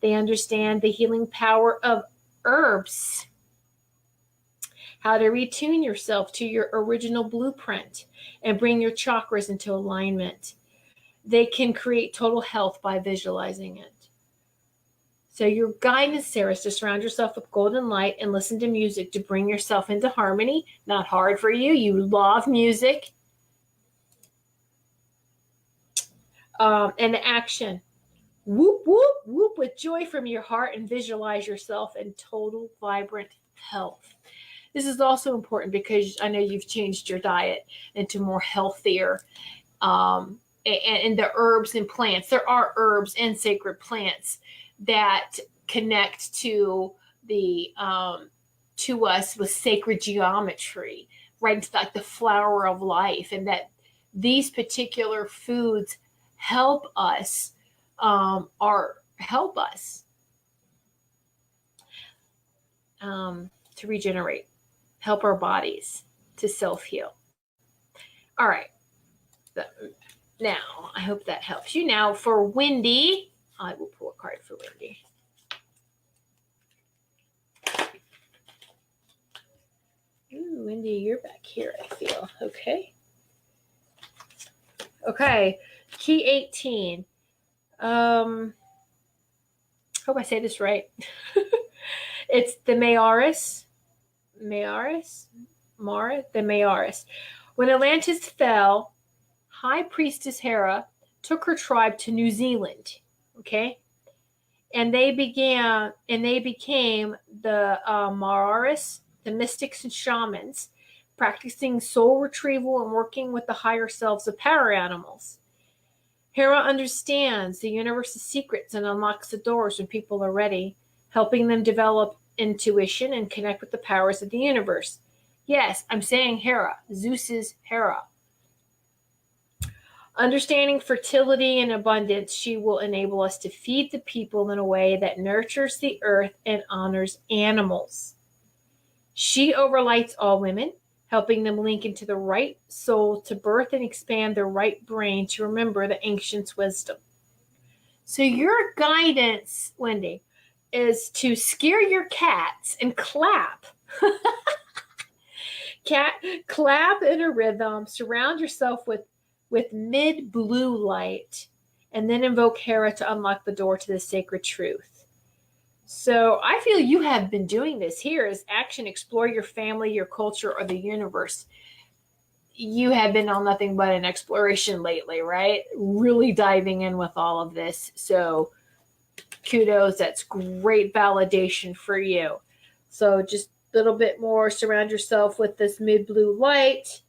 They understand the healing power of herbs, how to retune yourself to your original blueprint and bring your chakras into alignment. They can create total health by visualizing it. So your guidance, Sarah, is to surround yourself with golden light and listen to music to bring yourself into harmony. Not hard for you. You love music. And action. Whoop, whoop, whoop with joy from your heart and visualize yourself in total, vibrant health. This is also important because I know you've changed your diet into more healthier. And the herbs and plants. There are herbs and sacred plants that connect to to us with sacred geometry, right into like the flower of life, and that these particular foods help us, to regenerate, help our bodies to self-heal. All right. Now, I hope that helps you. Now, for Wendy, I will pull a card for Wendy. Ooh, Wendy, you're back here, I feel. Okay. Okay. Key 18. Hope I say this right. It's the Mayaris. When Atlantis fell, High Priestess Hera took her tribe to New Zealand. Okay. And they became the Mayaris, the mystics and shamans, practicing soul retrieval and working with the higher selves of power animals. Hera understands the universe's secrets and unlocks the doors when people are ready, helping them develop intuition and connect with the powers of the universe. Yes, I'm saying Hera, Zeus's Hera. Understanding fertility and abundance, she will enable us to feed the people in a way that nurtures the earth and honors animals. She overlights all women, helping them link into the right soul to birth and expand their right brain to remember the ancients' wisdom. So your guidance, Wendy, is to scare your cats and clap. Clap in a rhythm. Surround yourself with mid-blue light, and then invoke Hera to unlock the door to the sacred truth. So I feel you have been doing this. Here is action. Explore your family, your culture, or the universe. You have been on nothing but an exploration lately, right? Really diving in with all of this. So kudos. That's great validation for you. So just a little bit more. Surround yourself with this mid-blue light.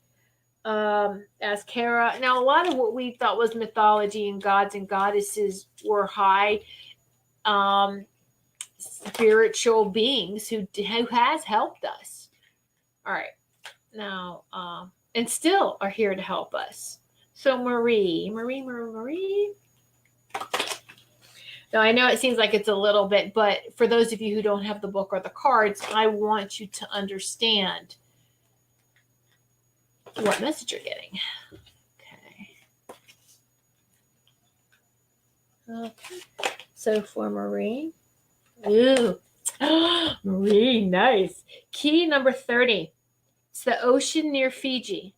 Ask Hera. Now, a lot of what we thought was mythology and gods and goddesses were high spiritual beings who has helped us. All right. Now, and still are here to help us. So Marie. Now, I know it seems like it's a little bit, but for those of you who don't have the book or the cards, I want you to understand what message you're getting. Okay. So for Marie. Ooh. Marie, nice. Key number 30. It's the ocean near Fiji.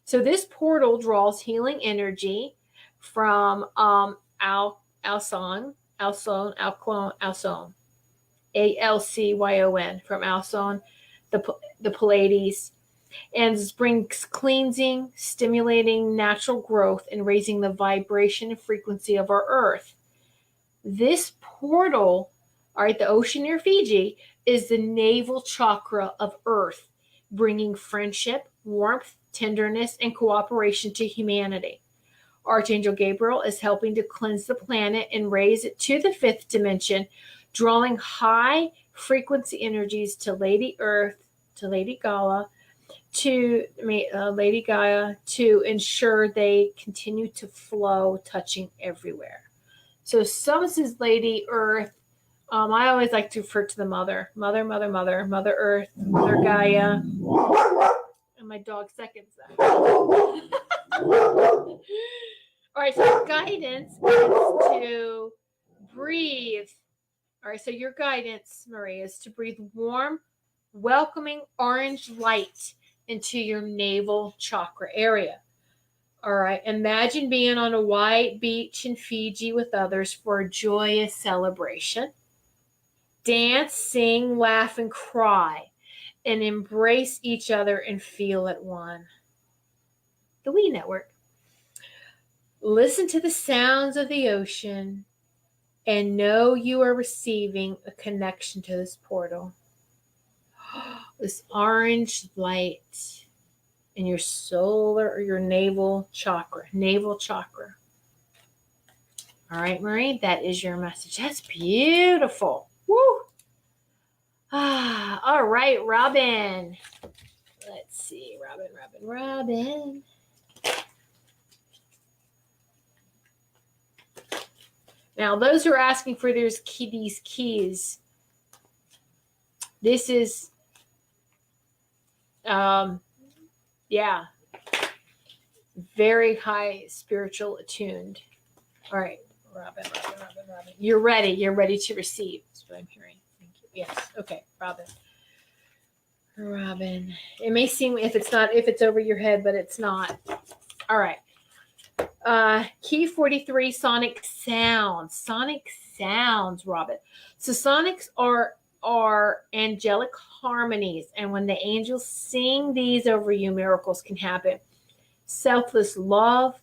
So this portal draws healing energy from Alcyon, Alcyon, from Alcyon, the Pleiades, and brings cleansing, stimulating natural growth, and raising the vibration and frequency of our earth. This portal, all right, the ocean near Fiji, is the navel chakra of earth, bringing friendship, warmth, tenderness, and cooperation to humanity. Archangel Gabriel is helping to cleanse the planet and raise it to the 5th dimension, drawing high frequency energies to Lady Earth, to Lady Gaia, to ensure they continue to flow, touching everywhere. So some says Lady Earth. I always like to refer to the Mother Earth, Mother Gaia, and my dog seconds that. All right, so guidance is to breathe. All right, so your guidance, Marie, is to breathe warm, welcoming orange light into your navel chakra area. All right, imagine being on a white beach in Fiji with others for a joyous celebration. Dance, sing, laugh, and cry, and embrace each other and feel at one. The We Network. Listen to the sounds of the ocean and know you are receiving a connection to this portal. This orange light in your solar or your navel chakra. All right, Marie, that is your message. That's beautiful. Woo! All right, Robin. Let's see. Robin. Now, those who are asking for these keys, this is, very high spiritual attuned. All right, Robin. You're ready. You're ready to receive. That's what I'm hearing. Thank you. Yes. Okay, Robin. It may seem if it's over your head, but it's not. All right. Key 43, sonic sounds, Robin. So sonics are angelic harmonies, and when the angels sing these over you, miracles can happen. Selfless love,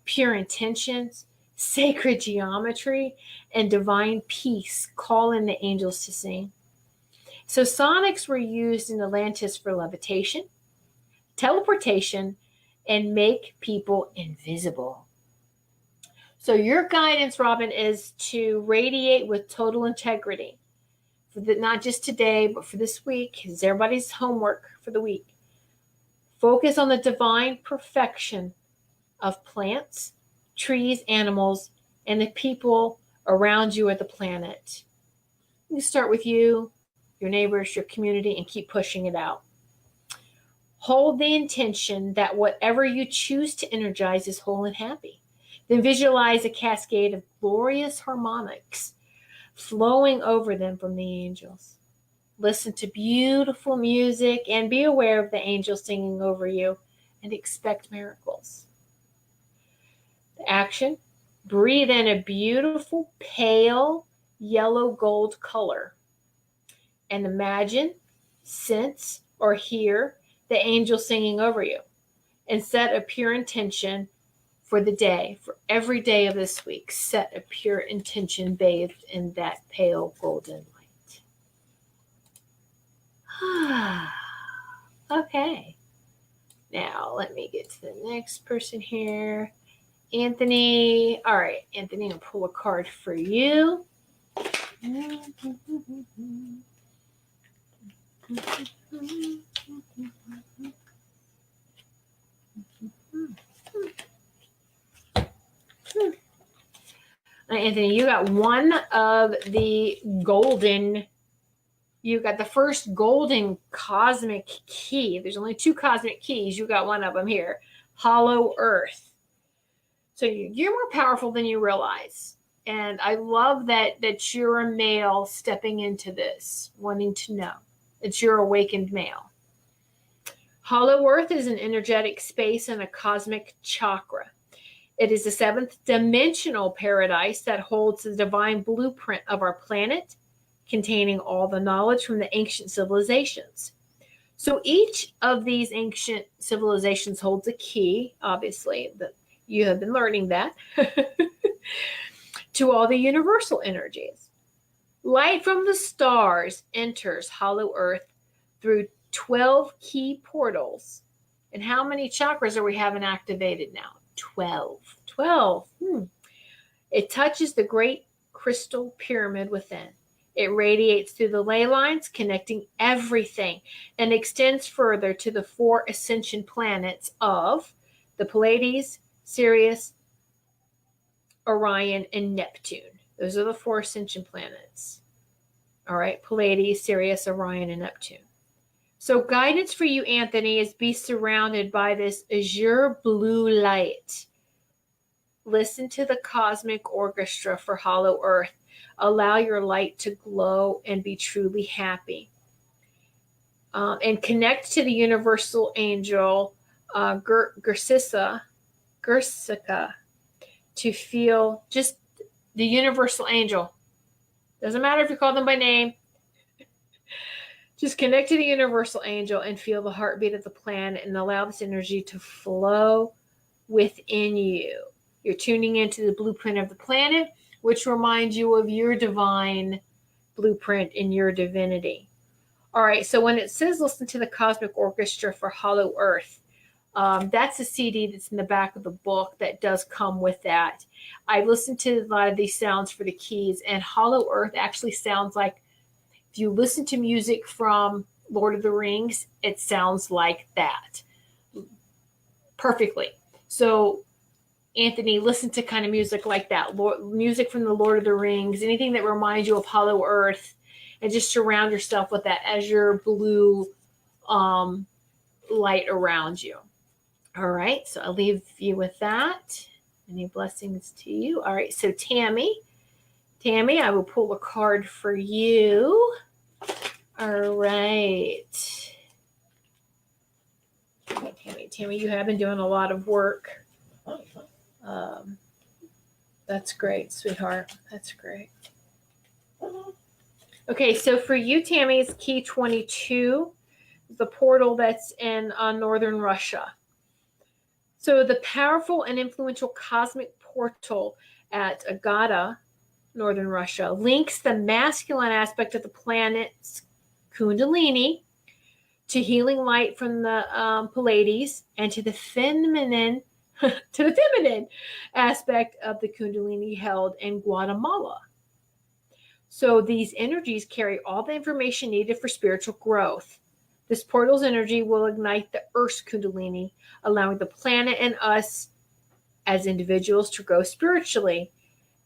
pure intentions, sacred geometry, and divine peace call in the angels to sing. So sonics were used in Atlantis for levitation, teleportation, and make people invisible. So your guidance, Robin, is to radiate with total integrity. Not just today, but for this week. It's everybody's homework for the week. Focus on the divine perfection of plants, trees, animals, and the people around you or the planet. You start with you, your neighbors, your community, and keep pushing it out. Hold the intention that whatever you choose to energize is whole and happy. Then visualize a cascade of glorious harmonics flowing over them from the angels. Listen to beautiful music and be aware of the angels singing over you and expect miracles. The action, breathe in a beautiful pale yellow gold color and imagine, sense, or hear the angel singing over you, and set a pure intention for the day. For every day of this week, set a pure intention bathed in that pale golden light. Okay. Now let me get to the next person here. Anthony. All right, Anthony, I'll pull a card for you. Anthony, you got one of the golden, you got the first golden cosmic key. There's only 2 cosmic keys. You got one of them here. Hollow Earth. So you're more powerful than you realize. And I love that you're a male stepping into this, wanting to know. It's your awakened male. Hollow Earth is an energetic space and a cosmic chakra. It is the 7th dimensional paradise that holds the divine blueprint of our planet, containing all the knowledge from the ancient civilizations. So each of these ancient civilizations holds a key, obviously, that you have been learning that, to all the universal energies. Light from the stars enters Hollow Earth through 12 key portals. And how many chakras are we having activated now? 12. It touches the great crystal pyramid within. It radiates through the ley lines, connecting everything, and extends further to the 4 ascension planets of the Pleiades, Sirius, Orion, and Neptune. Those are the 4 ascension planets. All right, Pleiades, Sirius, Orion, and Neptune. So guidance for you, Anthony, is be surrounded by this azure blue light. Listen to the cosmic orchestra for Hollow Earth. Allow your light to glow and be truly happy. And connect to the universal angel, Gersica, to feel just the universal angel. Doesn't matter if you call them by name. Just connect to the universal angel and feel the heartbeat of the planet and allow this energy to flow within you. You're tuning into the blueprint of the planet, which reminds you of your divine blueprint in your divinity. All right, so when it says listen to the cosmic orchestra for Hollow Earth, that's a CD that's in the back of the book that does come with that. I've listened to a lot of these sounds for the keys, and Hollow Earth actually sounds like if you listen to music from Lord of the Rings, it sounds like that perfectly. So Anthony, listen to kind of music like that, music from the Lord of the Rings, anything that reminds you of Hollow Earth, and just surround yourself with that azure blue light around you. All right, so I'll leave you with that. Any blessings to you. All right, so Tammy, I will pull a card for you. All right. Okay, Tammy, you have been doing a lot of work. That's great, sweetheart. That's great. Okay, so for you, Tammy, it's key 22, the portal that's in northern Russia. So the powerful and influential cosmic portal at Agata, northern Russia, links the masculine aspect of the planet's Kundalini to healing light from the Pleiades, and to the feminine aspect of the Kundalini held in Guatemala. So these energies carry all the information needed for spiritual growth. This portal's energy will ignite the Earth's Kundalini, allowing the planet and us as individuals to grow spiritually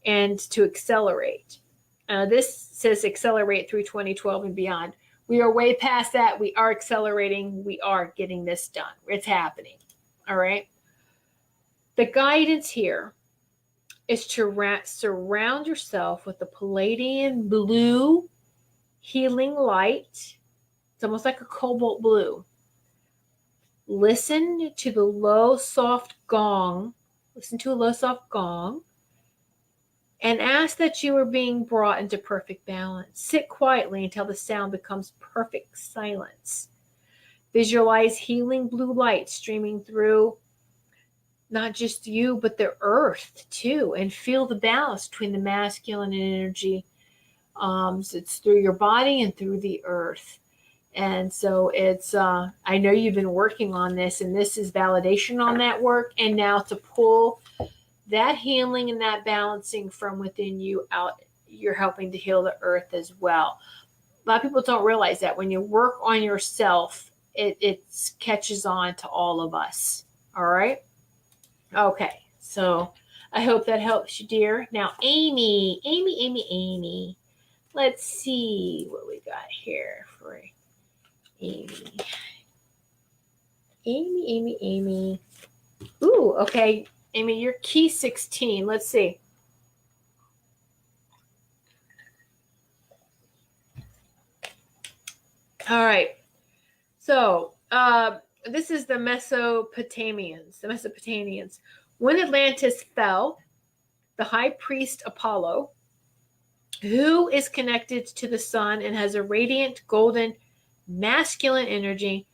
and to accelerate. This says accelerate through 2012 and beyond. We are way past that. We are accelerating. We are getting this done. It's happening. All right. The guidance here is to surround yourself with the Palladian blue healing light. It's almost like a cobalt blue. Listen to the low, soft gong. Listen to a low, soft gong. And ask that you are being brought into perfect balance. Sit quietly until the sound becomes perfect silence. Visualize healing blue light streaming through not just you, but the earth too, and feel the balance between the masculine energy. So it's through your body and through the earth. And so it's, I know you've been working on this, and this is validation on that work. And now to pull that healing and that balancing from within you out, you're helping to heal the earth as well. A lot of people don't realize that when you work on yourself, it catches on to all of us. All right. Okay, so I hope that helps you, dear. Now, Amy. Let's see what we got here for Amy. Amy. Ooh, okay. Amy, you're key 16. Let's see. All right. So, this is the Mesopotamians. When Atlantis fell, the high priest Apollo, who is connected to the sun and has a radiant golden masculine energy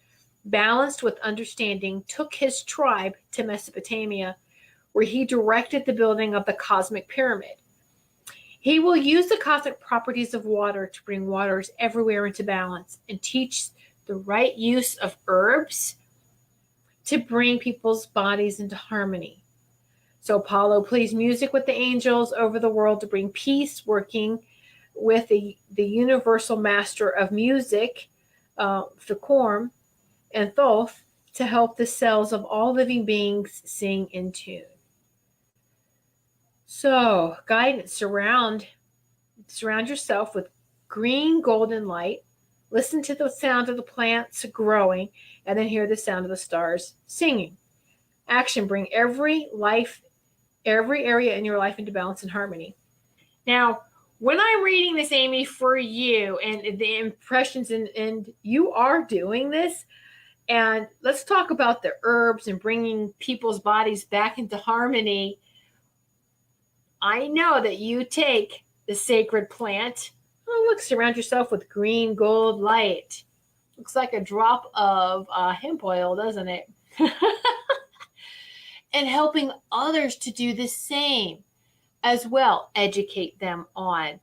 balanced with understanding, took his tribe to Mesopotamia, where he directed the building of the cosmic pyramid. He will use the cosmic properties of water to bring waters everywhere into balance and teach the right use of herbs to bring people's bodies into harmony. So Apollo plays music with the angels over the world to bring peace, working with the universal master of music, Thorm and Thoth, to help the cells of all living beings sing in tune. So guidance, surround yourself with green golden light. Listen to the sound of the plants growing, and then hear the sound of the stars singing. Action, bring every area in your life into balance and harmony. Now, when I'm reading this, Amy, for you and the impressions, and you are doing this, and let's talk about the herbs and bringing people's bodies back into harmony. I know that you take the sacred plant. Oh, look, surround yourself with green gold light. Looks like a drop of hemp oil, doesn't it? And helping others to do the same as well. Educate them on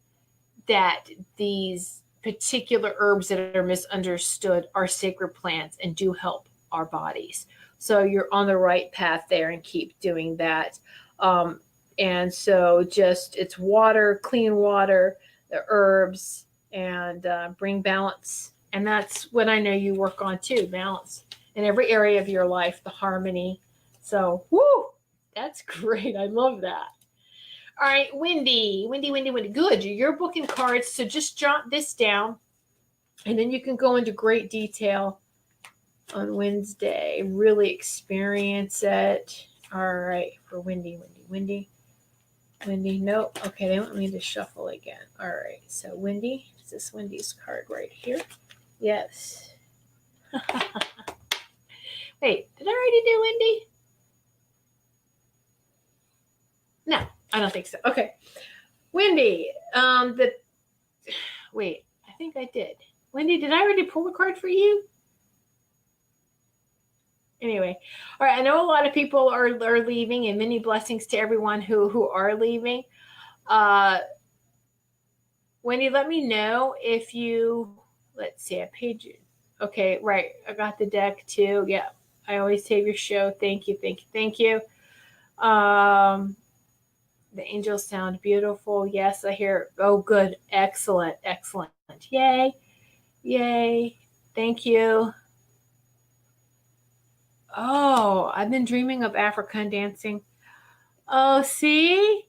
that these particular herbs that are misunderstood are sacred plants and do help our bodies. So you're on the right path there, and keep doing that. And so just, it's water, clean water, the herbs, and bring balance And that's what I know you work on too, balance in every area of your life, the harmony. So, woo, that's great. I love that. All right, Wendy. Good. You're booking cards. So just jot this down and then you can go into great detail on Wednesday. Really experience it. All right, for Wendy. Nope. Okay, they want me to shuffle again. All right, so Wendy, is this Wendy's card right here? Yes. Wait, did I already do Wendy? No, I don't think so. Okay. Wendy, wait, I think I did. Wendy, did I already pull a card for you? Anyway, all right. I know a lot of people are leaving, and many blessings to everyone who are leaving. Wendy, let me know if you. Let's see. I paid you. Okay, right. I got the deck too. Yeah, I always save your show. Thank you. The angels sound beautiful. Yes, I hear. Oh, good. Excellent. Yay. Thank you. Oh, I've been dreaming of African dancing. Oh, see?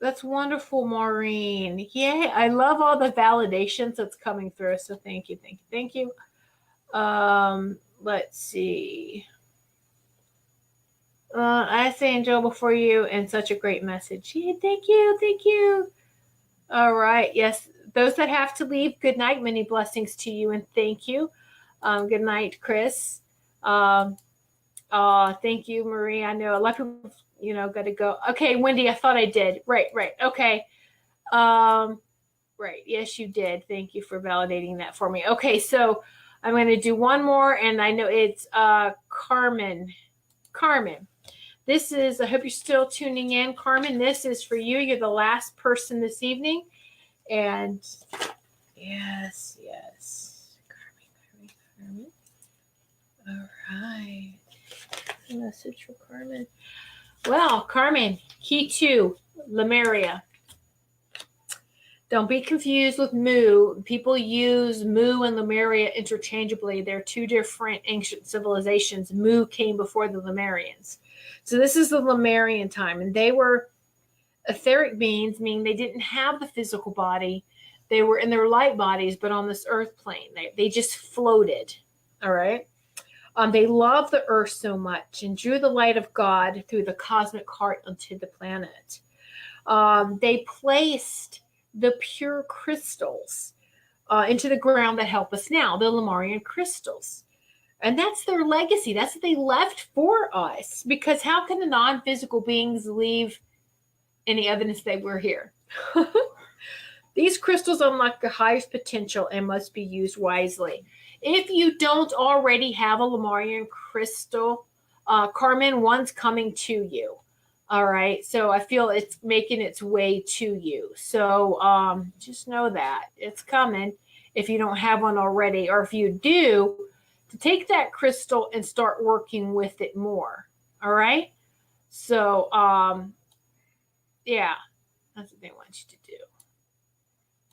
That's wonderful, Maureen. Yay. I love all the validations that's coming through. So thank you. Let's see. I say Angel before you and such a great message. Yeah, thank you. All right. Yes. Those that have to leave, good night. Many blessings to you and thank you. Good night, Chris. Thank you, Marie. I know a lot of people, got to go. Okay, Wendy, I thought I did. Right. Okay. Right. Yes, you did. Thank you for validating that for me. Okay, so I'm going to do one more, and I know it's Carmen. This is, I hope you're still tuning in. Carmen, this is for you. You're the last person this evening. And yes. Carmen. All right. Message for Carmen. Well, Carmen, key 2, Lemuria. Don't be confused with Mu. People use Mu and Lemuria interchangeably. They're two different ancient civilizations. Mu came before the Lemurians. So this is the Lemurian time, and they were etheric beings, meaning they didn't have the physical body. They were in their light bodies, but on this earth plane. They just floated, all right? They loved the earth so much and drew the light of God through the cosmic heart onto the planet. They placed the pure crystals into the ground that help us now, the Lemurian crystals. And that's their legacy. That's what they left for us. Because how can the non-physical beings leave any evidence that we're here? These crystals unlock the highest potential and must be used wisely. If you don't already have a Lemurian crystal, Carmen, one's coming to you. All right. So I feel it's making its way to you. So just know that it's coming if you don't have one already, or if you do, to take that crystal and start working with it more. All right. So yeah, that's what they want you to do,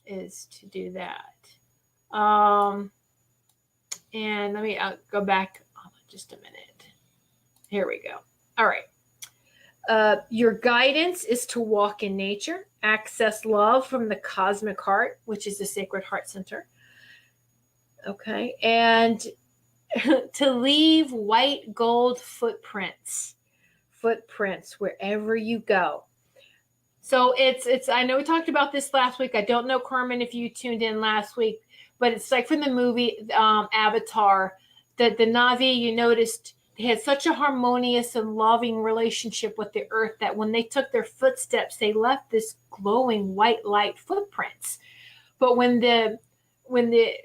is to do that. And let me go back just a minute. Here we go. All right. Your guidance is to walk in nature, access love from the cosmic heart, which is the sacred heart center. Okay. And to leave white gold footprints wherever you go. So it's, I know we talked about this last week. I don't know, Carmen, if you tuned in last week, but it's like from the movie Avatar, that the Na'vi, you noticed, they had such a harmonious and loving relationship with the earth that when they took their footsteps, they left this glowing white light footprints. But when the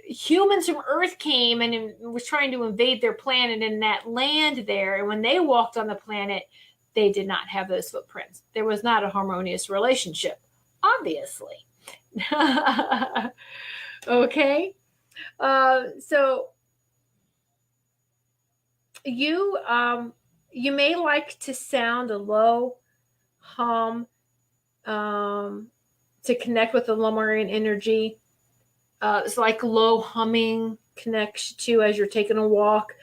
humans from Earth came and was trying to invade their planet in that land there, and when they walked on the planet, they did not have those footprints. There was not a harmonious relationship, obviously. Okay. So you may like to sound a low hum to connect with the Lemurian energy. It's like low humming connection to as you're taking a walk.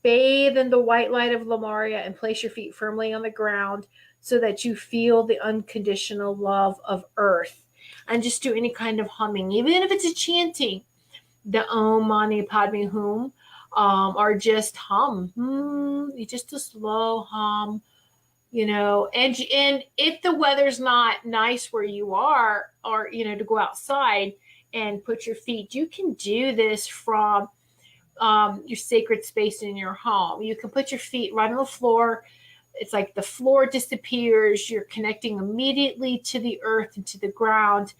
Bathe in the white light of Lemuria and place your feet firmly on the ground so that you feel the unconditional love of earth. And just do any kind of humming, even if it's a chanting, the Om Mani Padme Hum, or just hum. Just a slow hum, and if the weather's not nice where you are, or, to go outside and put your feet, you can do this from your sacred space in your home. You can put your feet right on the floor. It's like the floor disappears. You're connecting immediately to the earth and to the ground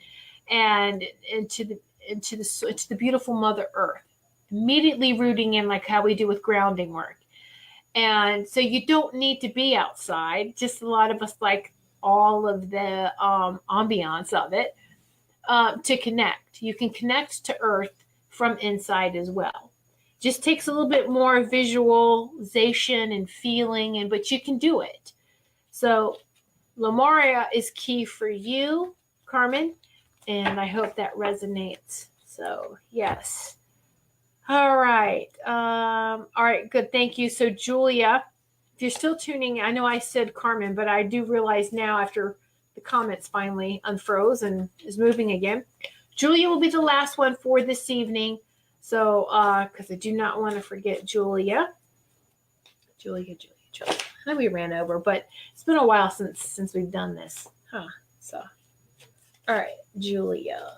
and into the beautiful Mother Earth. Immediately rooting in, like how we do with grounding work. And so you don't need to be outside. Just a lot of us like all of the ambiance of it to connect. You can connect to earth from inside as well. Just takes a little bit more visualization and feeling, but you can do it. So Lemuria is key for you, Carmen, and I hope that resonates. So yes. All right. All right, good. Thank you. So Julia, if you're still tuning in, I know I said Carmen, but I do realize now after the comments finally unfroze and is moving again, Julia will be the last one for this evening. So, because I do not want to forget Julia. Julia. I know we ran over, but it's been a while since we've done this. So, all right, Julia.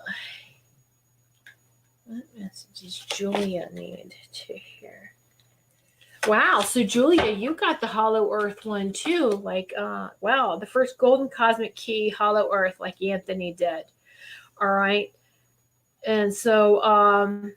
What messages Julia need to hear? Wow, so Julia, you got the Hollow Earth one too. Like, wow, the first golden cosmic key, Hollow Earth, like Anthony did. All right. And so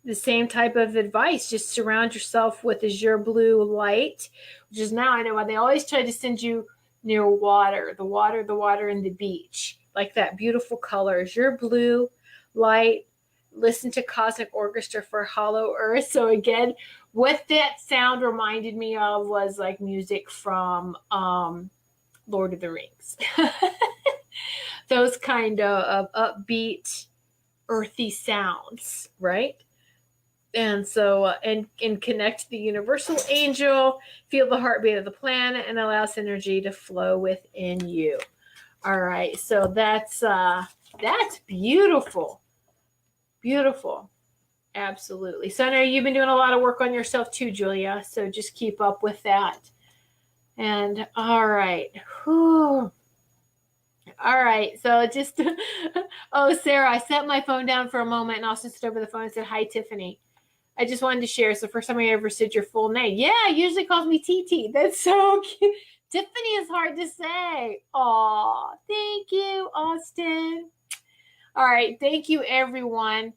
the same type of advice, just surround yourself with azure blue light, which is now, I know why they always try to send you near water, the water and the beach. Like that beautiful color, azure blue light. Listen to Cosmic Orchestra for Hollow Earth. So again, what that sound reminded me of was like music from Lord of the Rings. Those kind of upbeat, earthy sounds, right? And so, and connect to the universal angel, feel the heartbeat of the planet, and allow synergy to flow within you. All right, so that's beautiful. Beautiful. Absolutely. So I know you've been doing a lot of work on yourself too, Julia. So just keep up with that. And all right. Whew. All right. So just, oh, Sarah, I set my phone down for a moment and also stood over the phone and said, hi, Tiffany. I just wanted to share. It's the first time I ever said your full name. Yeah, usually calls me TT. That's so cute. Tiffany is hard to say. Aw, thank you, Austin. All right. Thank you, everyone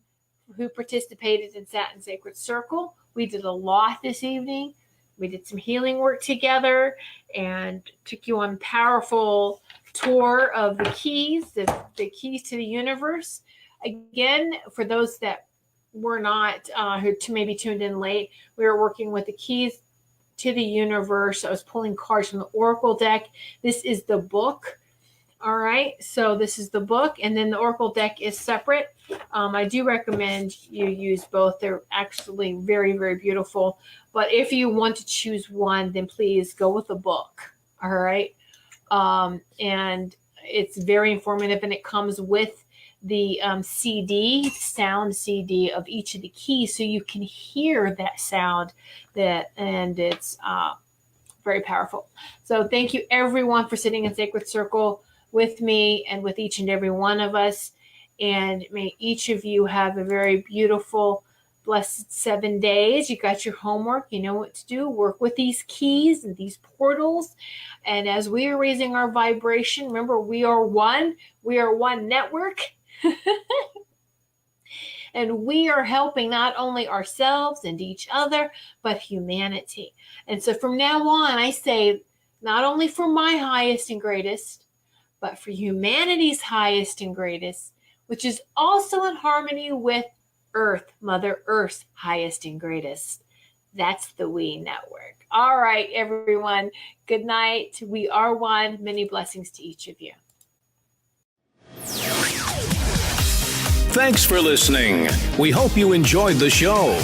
who participated and sat in Sacred Circle. We did a lot this evening. We did some healing work together and took you on a powerful tour of the keys, the keys to the universe. Again, for those that were not, who maybe tuned in late, we were working with the keys to the universe. I was pulling cards from the Oracle deck. This is the book. All right, so this is the book, and then the Oracle deck is separate. I do recommend you use both. They're actually very, very beautiful. But if you want to choose one, then please go with the book. All right, and it's very informative, and it comes with the CD, sound CD of each of the keys, so you can hear that sound. And it's very powerful. So thank you, everyone, for sitting in Sacred Circle with me and with each and every one of us. And may each of you have a very beautiful, blessed 7 days. You got your homework. You know what to do. Work with these keys and these portals. And as we are raising our vibration, remember, we are one. We are one network. And we are helping not only ourselves and each other, but humanity. And so from now on, I say, not only for my highest and greatest, but for humanity's highest and greatest, which is also in harmony with Earth, Mother Earth's highest and greatest. That's the We Network. All right, everyone. Good night. We are one. Many blessings to each of you. Thanks for listening. We hope you enjoyed the show.